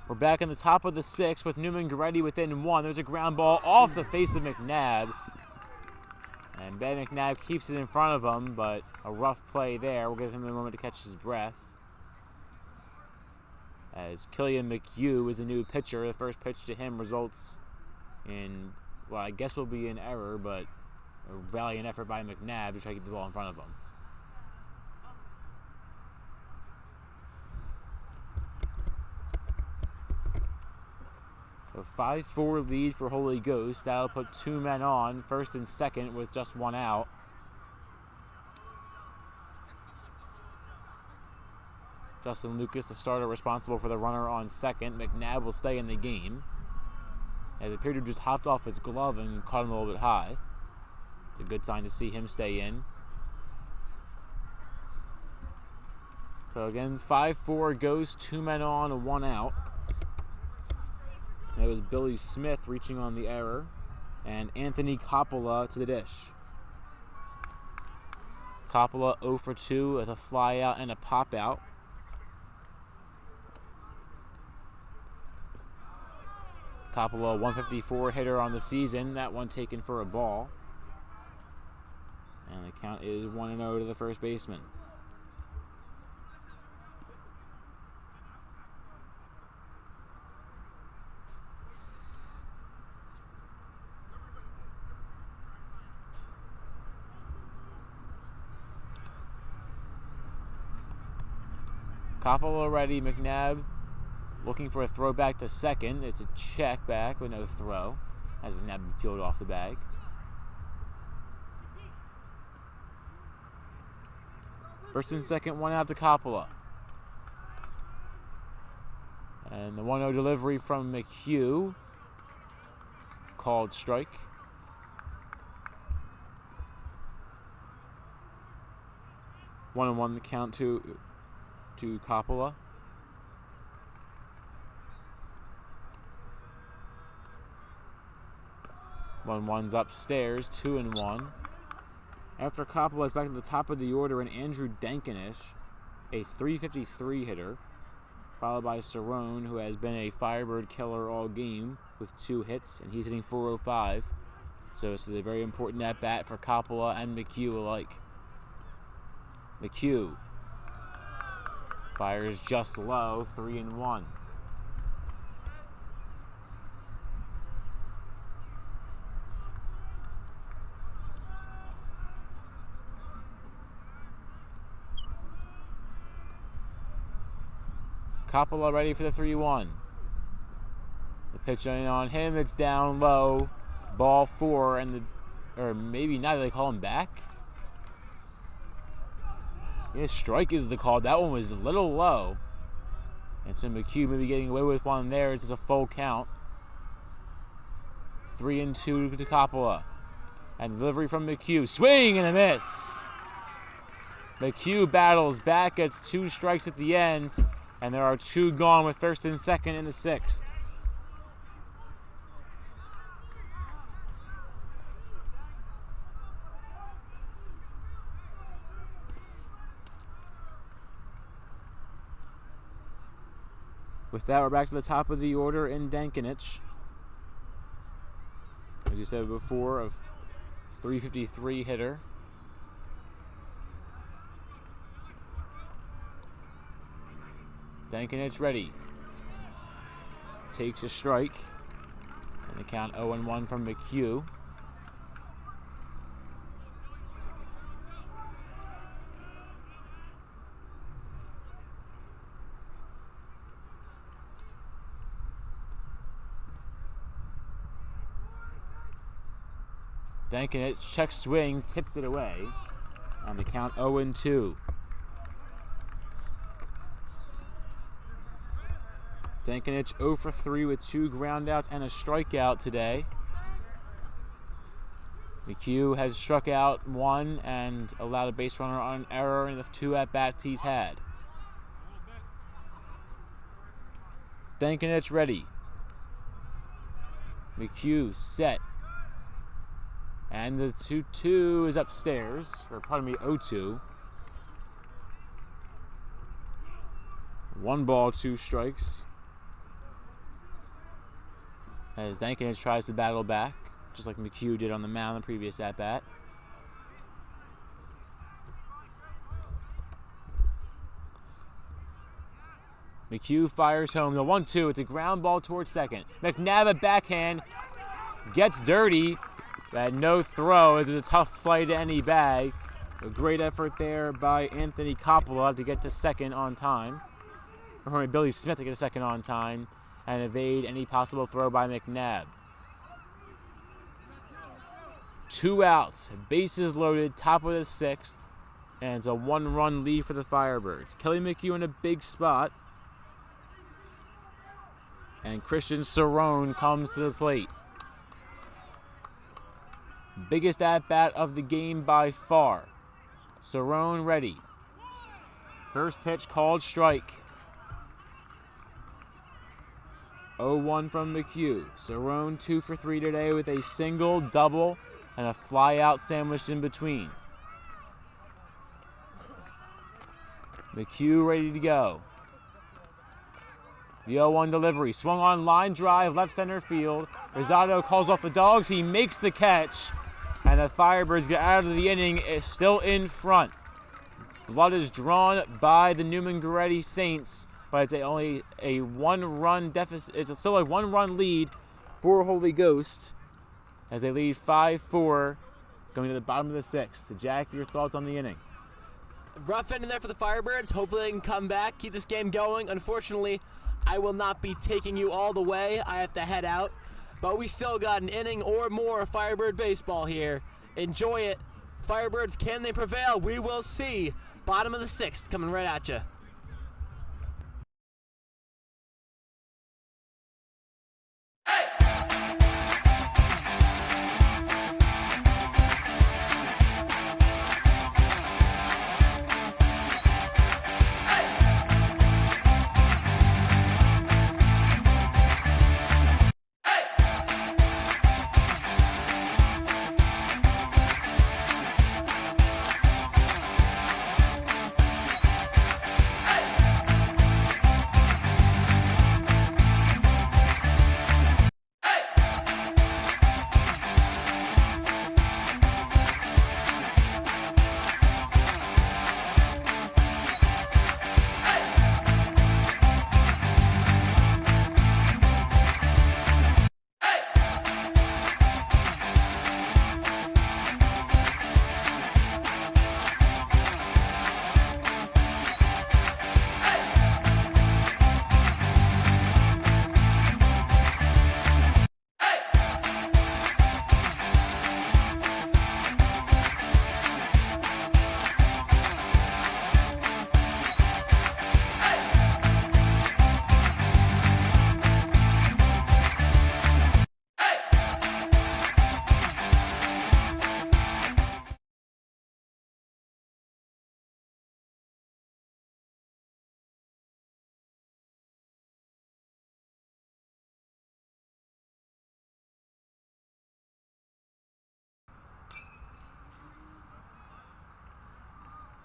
We're back in the top of the 6th with Neumann-Goretti within 1. There's a ground ball off the face of McNabb. And Ben McNabb keeps it in front of him, but a rough play there. We'll give him a moment to catch his breath. As Killian McHugh is the new pitcher. The first pitch to him results in, well, I guess will be an error, but a valiant effort by McNabb to try to get the ball in front of him. A 5-4 lead for Holy Ghost. That'll put 2 men on, first and second with just 1 out. Justin Lucas, the starter, responsible for the runner on second. McNabb will stay in the game. As it appeared to have just hopped off his glove and caught him a little bit high. It's a good sign to see him stay in. So again, 5-4 goes, 2 men on, 1 out. That was Billy Smith reaching on the error, and Anthony Coppola to the dish. Coppola 0 for 2 with a fly out and a pop out. Coppola 154 hitter on the season, that one taken for a ball. And the count is 1-0 to the first baseman. Coppola ready, McNabb looking for a throw back to second. It's a check back with no throw as McNabb peeled off the bag. First and second, 1 out to Coppola. And the 1-0 delivery from McHugh. Called strike. One and one the count to Coppola. 1-1's upstairs, 2-1. After Coppola is back at the top of the order, and Andrew Dankinish, a .353 hitter, followed by Cerrone, who has been a Firebird killer all game with 2 hits, and he's hitting .405. So this is a very important at-bat for Coppola and McHugh alike. McHugh fires just low, 3-1. Coppola ready for the 3-1. The pitch in on him, it's down low. Ball 4, or maybe not, they call him back? Yeah, strike is the call. That one was a little low. And so McHugh maybe getting away with one there. It's a full count. 3-2 to Coppola. And delivery from McHugh. Swing and a miss. McHugh battles back, gets 2 strikes at the end. And there are 2 gone with first and second in the 6th. With that, we're back to the top of the order in Dankinish. As you said before, a .353 hitter. Dankinish ready. Takes a strike. And the count 0-1 from McHugh. Dankinish check swing, tipped it away. On the count 0-2. Dankinish 0 for 3 with 2 groundouts and a strikeout today. McHugh has struck out 1 and allowed a base runner on error in the 2 at-bats he's had. Dankinish ready. McHugh set. And the 2-2 is upstairs, or pardon me, 0-2. 1 ball, 2 strikes. as Dankinich tries to battle back, just like McHugh did on the mound the previous at-bat. McHugh fires home the 1-2. It's a ground ball towards second. McNabb at backhand gets dirty, but no throw as it's a tough play to any bag. A great effort there by Anthony Coppola to get to second on time. Or Billy Smith to get a second on time and evade any possible throw by McNabb. 2 outs, bases loaded, top of the 6th, and it's a 1-run lead for the Firebirds. Kelly McHugh in a big spot. And Christian Cerrone comes to the plate. Biggest at-bat of the game by far. Cerrone ready. First pitch called strike. 0-1 from McHugh. Cerrone 2 for 3 today with a single, double, and a fly out sandwiched in between. McHugh ready to go. The 0-1 delivery, swung on line drive, left center field. Rosado calls off the dogs, he makes the catch, and the Firebirds get out of the inning, is still in front. Blood is drawn by the Neumann-Goretti Saints, but it's only a 1-run deficit. It's still a 1-run lead for Holy Ghost as they lead 5-4 going to the bottom of the 6th. Jack, your thoughts on the inning? Rough ending there for the Firebirds. Hopefully they can come back, keep this game going. Unfortunately, I will not be taking you all the way. I have to head out. But we still got an inning or more of Firebird baseball here. Enjoy it. Firebirds, can they prevail? We will see. Bottom of the 6th coming right at you.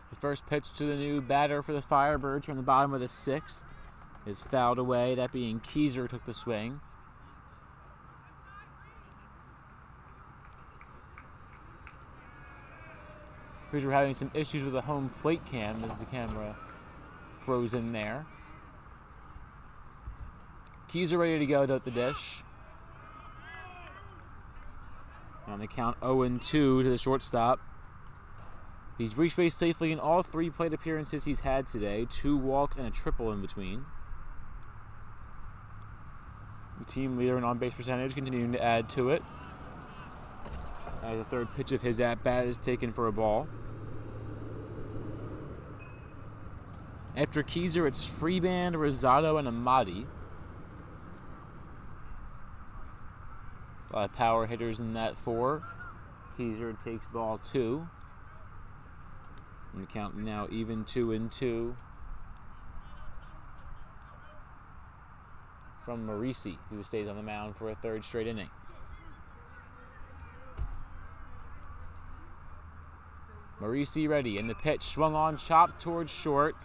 The first pitch to the new batter for the Firebirds from the bottom of the 6th is fouled away, that being Keyser took the swing. Appears we're having some issues with the home plate cam as the camera froze in there. Keyser ready to go though at the dish. On the count 0-2 to the shortstop. He's reached base safely in all 3 plate appearances he's had today. 2 walks and a triple in between. The team leader in on-base percentage continuing to add to it. As the third pitch of his at-bat is taken for a ball. After Keyser, it's Freeband, Rosado, and Amati. A lot of power hitters in that 4. Keyser takes ball 2. And the count now even 2-2 from Marisi, who stays on the mound for a 3rd straight inning. Marisi ready, and the pitch swung on, chopped towards short.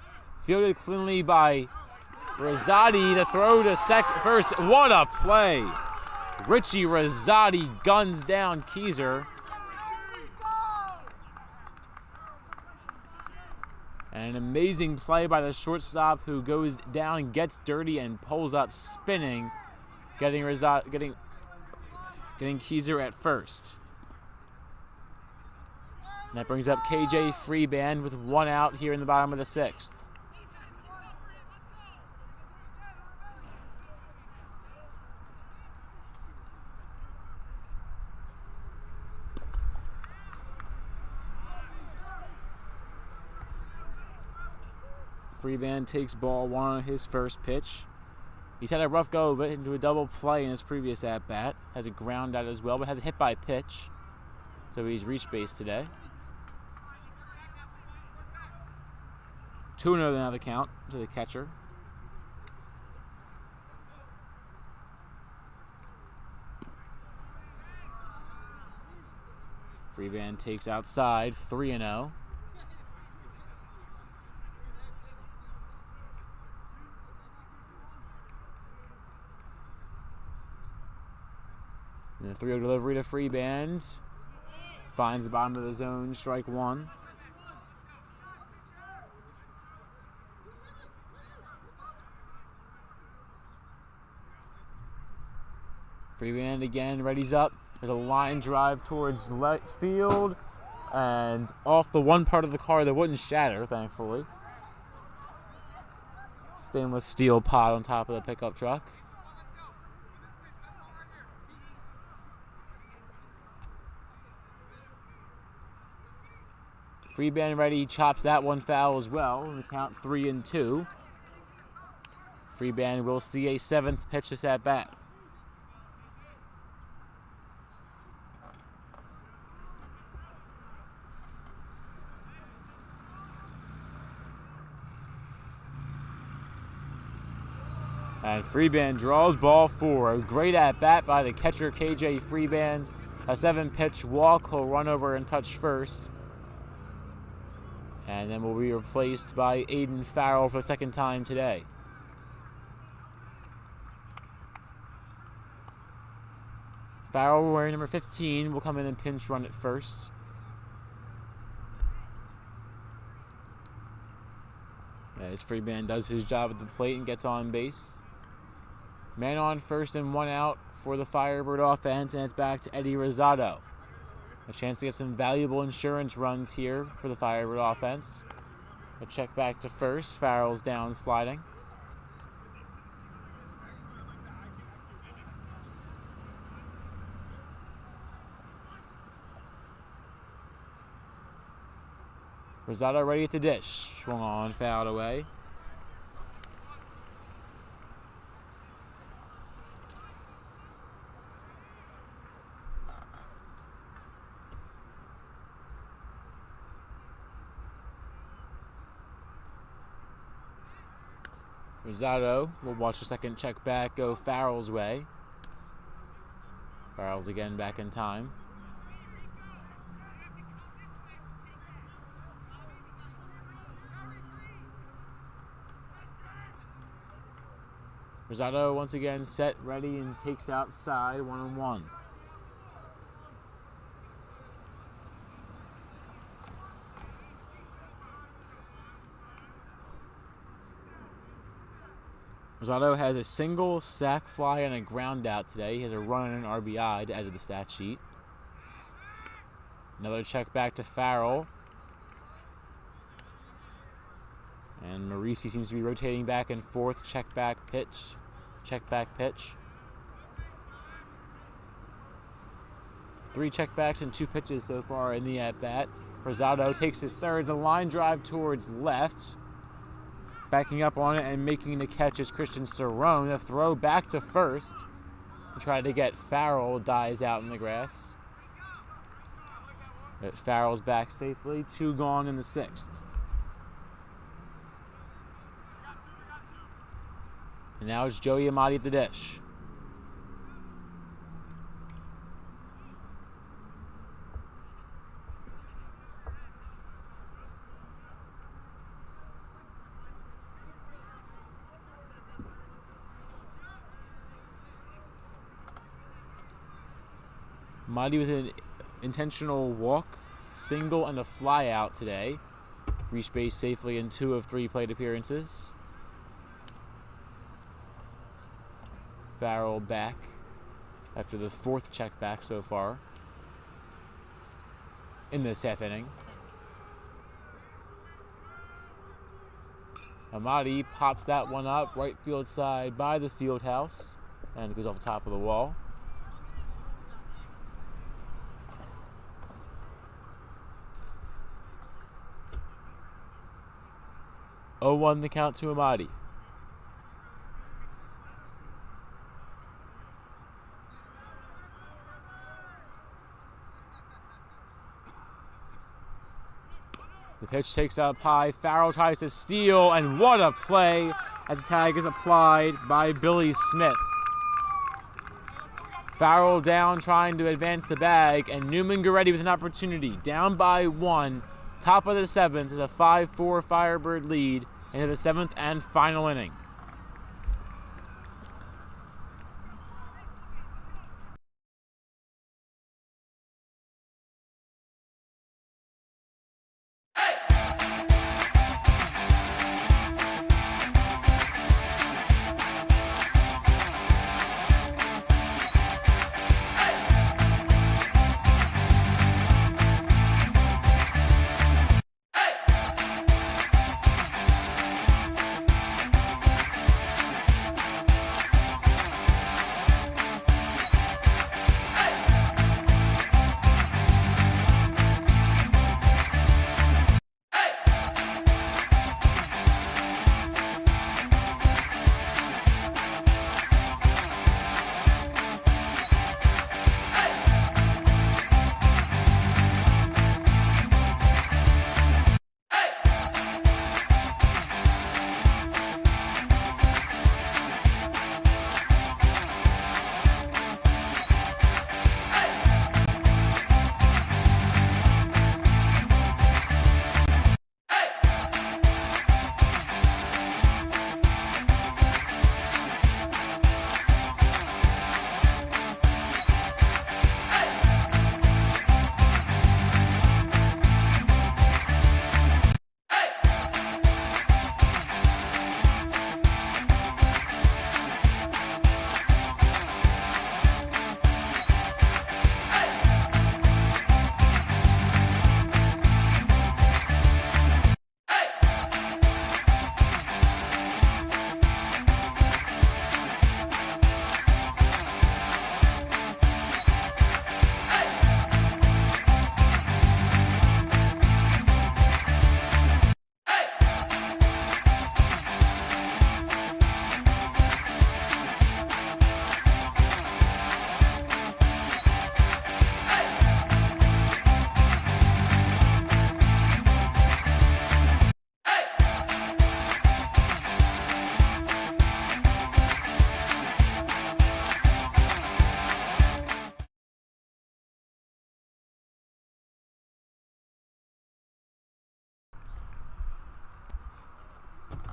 Fielded cleanly by Rosati. The throw to first. What a play Richie Rosati guns down Keyser. And an amazing play by the shortstop who goes down, gets dirty, and pulls up spinning, getting Keyser at first. And that brings up KJ Freeband with 1 out here in the bottom of the 6th. Freeband takes ball 1 on his first pitch. He's had a rough go of it into a double play in his previous at-bat. Has a ground out as well, but has a hit by pitch. So he's reached base today. 2-0 now the count to the catcher. Freeband takes outside, 3-0. And the 3-0 delivery to Freeband. Finds the bottom of the zone, strike 1. Freeband again, readies up. There's a line drive towards left field and off the one part of the car that wouldn't shatter, thankfully. Stainless steel pot on top of the pickup truck. Freeband ready, chops that one foul as well. And the count 3-2. Freeband will see a 7th pitch this at bat. And Freeband draws ball 4. A great at-bat by the catcher, KJ Freeband. A 7-pitch walk. He'll run over and touch first. And then will be replaced by Aiden Farrell for the 2nd time today. Farrell, wearing number 15, will come in and pinch run at first. As Freeband does his job at the plate and gets on base. Man on first and 1 out for the Firebird offense, and it's back to Eddie Rosado. A chance to get some valuable insurance runs here for the Firebird offense. A check back to first. Farrell's down sliding. Rosado ready at the dish. Swung on, fouled away. Rosado will watch the 2nd check back go Farrell's way. Farrell's again back in time. Rosado once again set, ready, and takes outside 1-1. Rosado has a single, sac fly, and a ground out today. He has a run and an RBI to add to the stat sheet. Another check back to Farrell. And Marisi seems to be rotating back and forth. Check back pitch. Check back pitch. 3 checkbacks and 2 pitches so far in the at-bat. Rosado takes his third. A line drive towards left. Backing up on it and making the catch is Christian Cerrone. The throw back to first. Try to get Farrell, dies out in the grass. But Farrell's back safely. 2 gone in the 6th. And now it's Joey Amati at the dish. Amadi with an intentional walk, single, and a fly out today. Reached base safely in 2 of 3 plate appearances. Farrell back after the 4th check back so far in this half inning. Amadi pops that one up right field side by the field house and it goes off the top of the wall. Oh, 0-1 the count to Amadi. The pitch takes up high. Farrell tries to steal, and what a play as the tag is applied by Billy Smith. Farrell down trying to advance the bag, and Neumann-Goretti with an opportunity. Down by 1. Top of the 7th is a 5-4 Firebird lead into the 7th and final inning.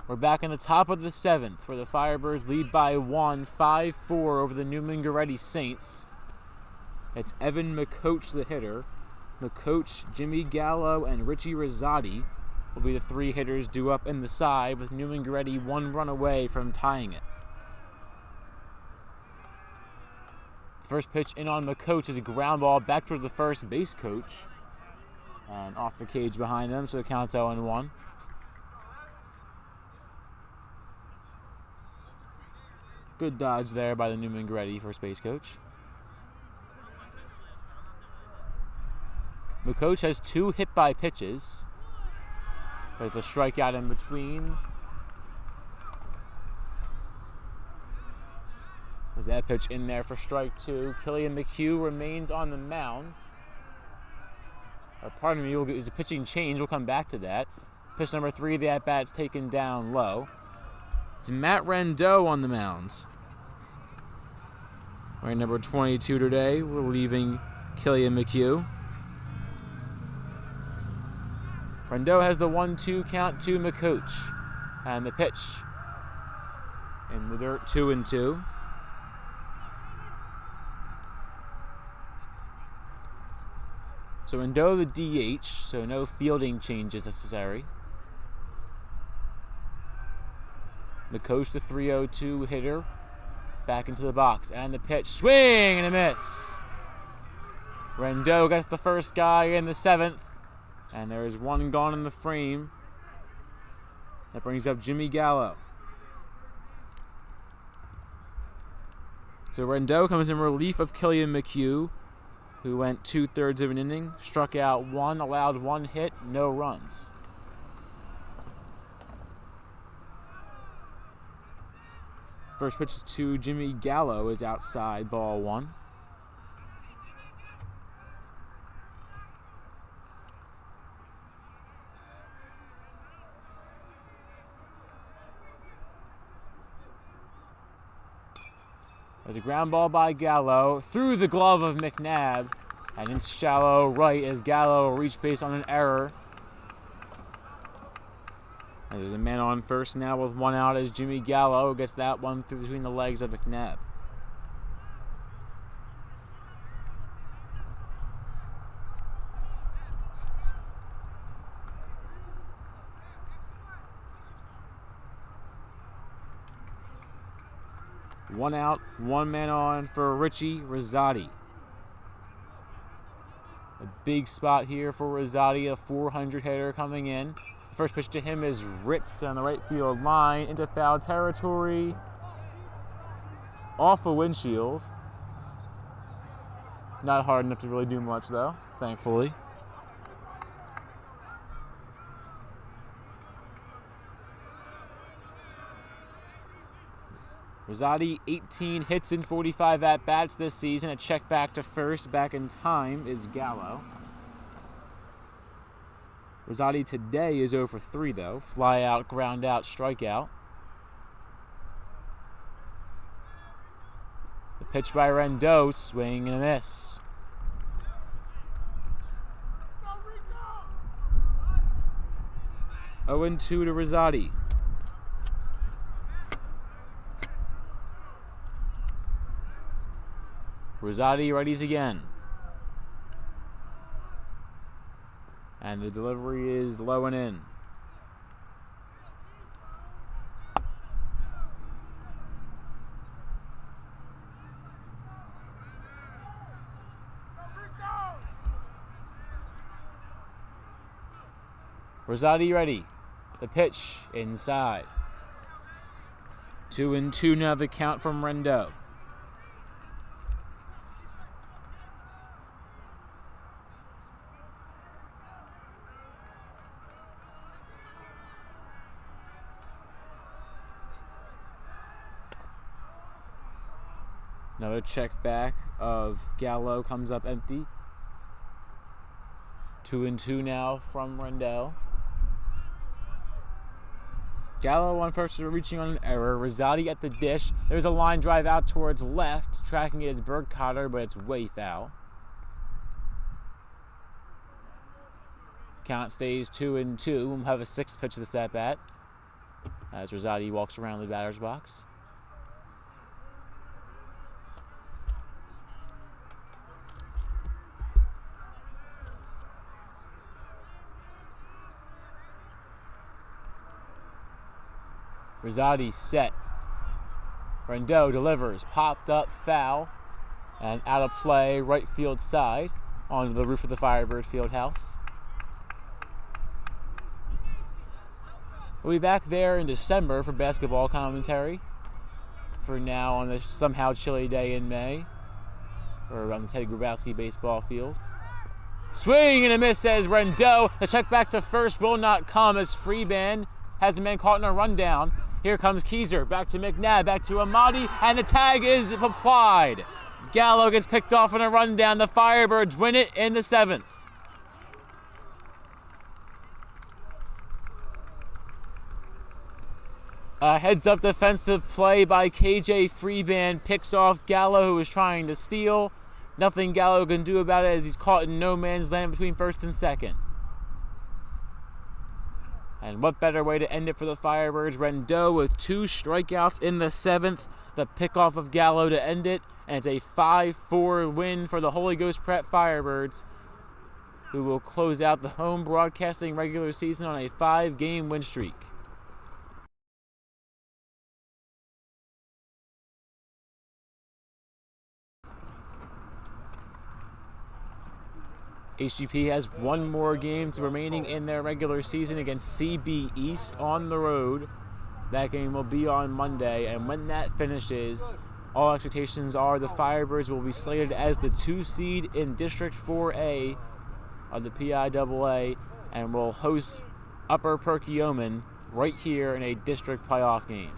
We're back in the top of the 7th, where the Firebirds lead by 1, 5-4 over the Neumann-Goretti Saints. It's Evan McCoach, the hitter. McCoach, Jimmy Gallo, and Richie Rosati will be the 3 hitters due up in the side, with Neumann-Goretti 1 run away from tying it. First pitch in on McCoach is a ground ball back towards the first base coach. And off the cage behind him, so it counts 0-1. Good dodge there by the Neumann-Goretti first base coach. McCoach has 2 hit-by pitches, with a strikeout in between. With that pitch in there for strike 2. Killian McHugh remains on the mound. Or pardon me, there's a pitching change. We'll come back to that. Pitch number 3, the at-bat's taken down low. It's Matt Rendeau on the mound. Wearing number 22 today. We're leaving Killian McHugh. Rendeau has the 1-2 count to McCoach. And the pitch in the dirt, 2-2. So Rendell the DH, so no fielding changes necessary. The coach, the 3-0-2 hitter, back into the box. And the pitch, swing and a miss. Rendell gets the first guy in the 7th. And there is one gone in the frame. That brings up Jimmy Gallo. So Rendell comes in relief of Killian McHugh, who went 2/3 of an inning, struck out 1, allowed 1 hit, no runs. First pitch to Jimmy Gallo is outside, ball 1. There's a ground ball by Gallo through the glove of McNabb, and into shallow right as Gallo reached base on an error. And there's a man on first now with 1 out as Jimmy Gallo gets that one through between the legs of McNabb. One out, 1 man on for Richie Rosati. A big spot here for Rosati, a 400 hitter coming in. The first pitch to him is ripped on the right field line into foul territory. Off a windshield. Not hard enough to really do much though, thankfully. Rosati, 18 hits in 45 at-bats this season. A check back to first, back in time, is Gallo. Rosati today is 0 for 3, though. Fly out, ground out, strikeout. The pitch by Rendell, swing and a miss. Go, 0-2 to Rosati. Rosati readies again. And the delivery is low and in. Rosati ready. The pitch inside. 2-2 now the count from Rendell. Another check back of Gallo comes up empty. 2-2 now from Rendell. Gallo on first, reaching on an error. Rosati at the dish. There's a line drive out towards left. Tracking it is Burkhardt, but it's way foul. Count stays 2-2. We'll have a 6th pitch of this at bat as Rosati walks around the batter's box. Rosati set. Rendell delivers. Popped up, foul, and out of play, right field side, onto the roof of the Firebird Fieldhouse. We'll be back there in December for basketball commentary. For now, on this somehow chilly day in May, or on the Teddy Grabowski baseball field. Swing and a miss, says Rendell. The check back to first will not come as Freeman has a man caught in a rundown. Here comes Keyser, back to McNabb, back to Amadi, and the tag is applied. Gallo gets picked off on a rundown. The Firebirds win it in the 7th. A heads-up defensive play by KJ Freeman picks off Gallo, who was trying to steal. Nothing Gallo can do about it as he's caught in no man's land between first and second. And what better way to end it for the Firebirds? Rendell with 2 strikeouts in the 7th. The pickoff of Gallo to end it. And it's a 5-4 win for the Holy Ghost Prep Firebirds. who will close out the home broadcasting regular season on a 5-game win streak. HGP has one more game remaining in their regular season against CB East on the road. That game will be on Monday, and when that finishes, all expectations are the Firebirds will be slated as the 2 seed in District 4A of the PIAA and will host Upper Perkiomen right here in a district playoff game.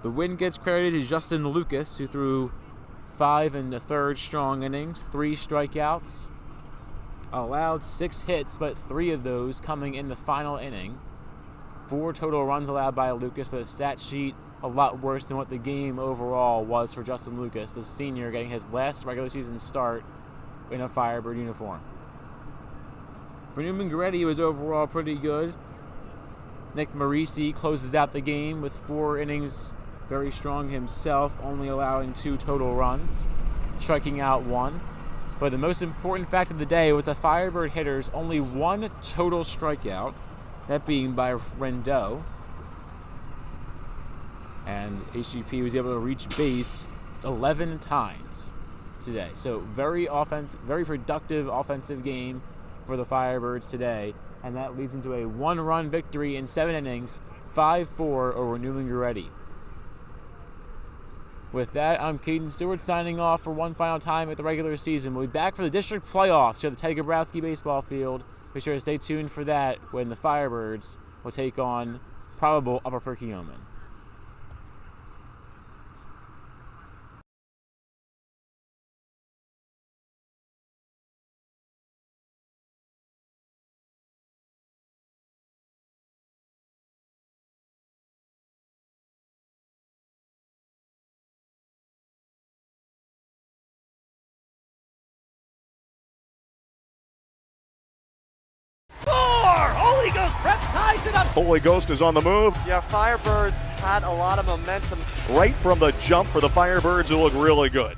The win gets credited to Justin Lucas, who threw 5 1/3 strong innings, 3 strikeouts, allowed 6 hits, but 3 of those coming in the final inning. 4 total runs allowed by Lucas, but a stat sheet a lot worse than what the game overall was for Justin Lucas, the senior getting his last regular season start in a Firebird uniform. For Neumann-Goretti, it was overall pretty good. Nick Marisi closes out the game with 4 innings, very strong himself, only allowing 2 total runs, striking out 1. But the most important fact of the day was the Firebird hitters only 1 total strikeout, that being by Rendot. And HGP was able to reach base 11 times today. So very productive offensive game for the Firebirds today. And that leads into a 1-run victory in 7 innings, 5-4 over Neumann-Goretti. With that, I'm Caden Stewart signing off for one final time at the regular season. We'll be back for the district playoffs here at the Ted Gabrowski baseball field. Be sure to stay tuned for that when the Firebirds will take on probable Upper Perkiomen. Holy Ghost Prep ties it up. Holy Ghost is on the move. Yeah, Firebirds had a lot of momentum. Right from the jump for the Firebirds, who look really good.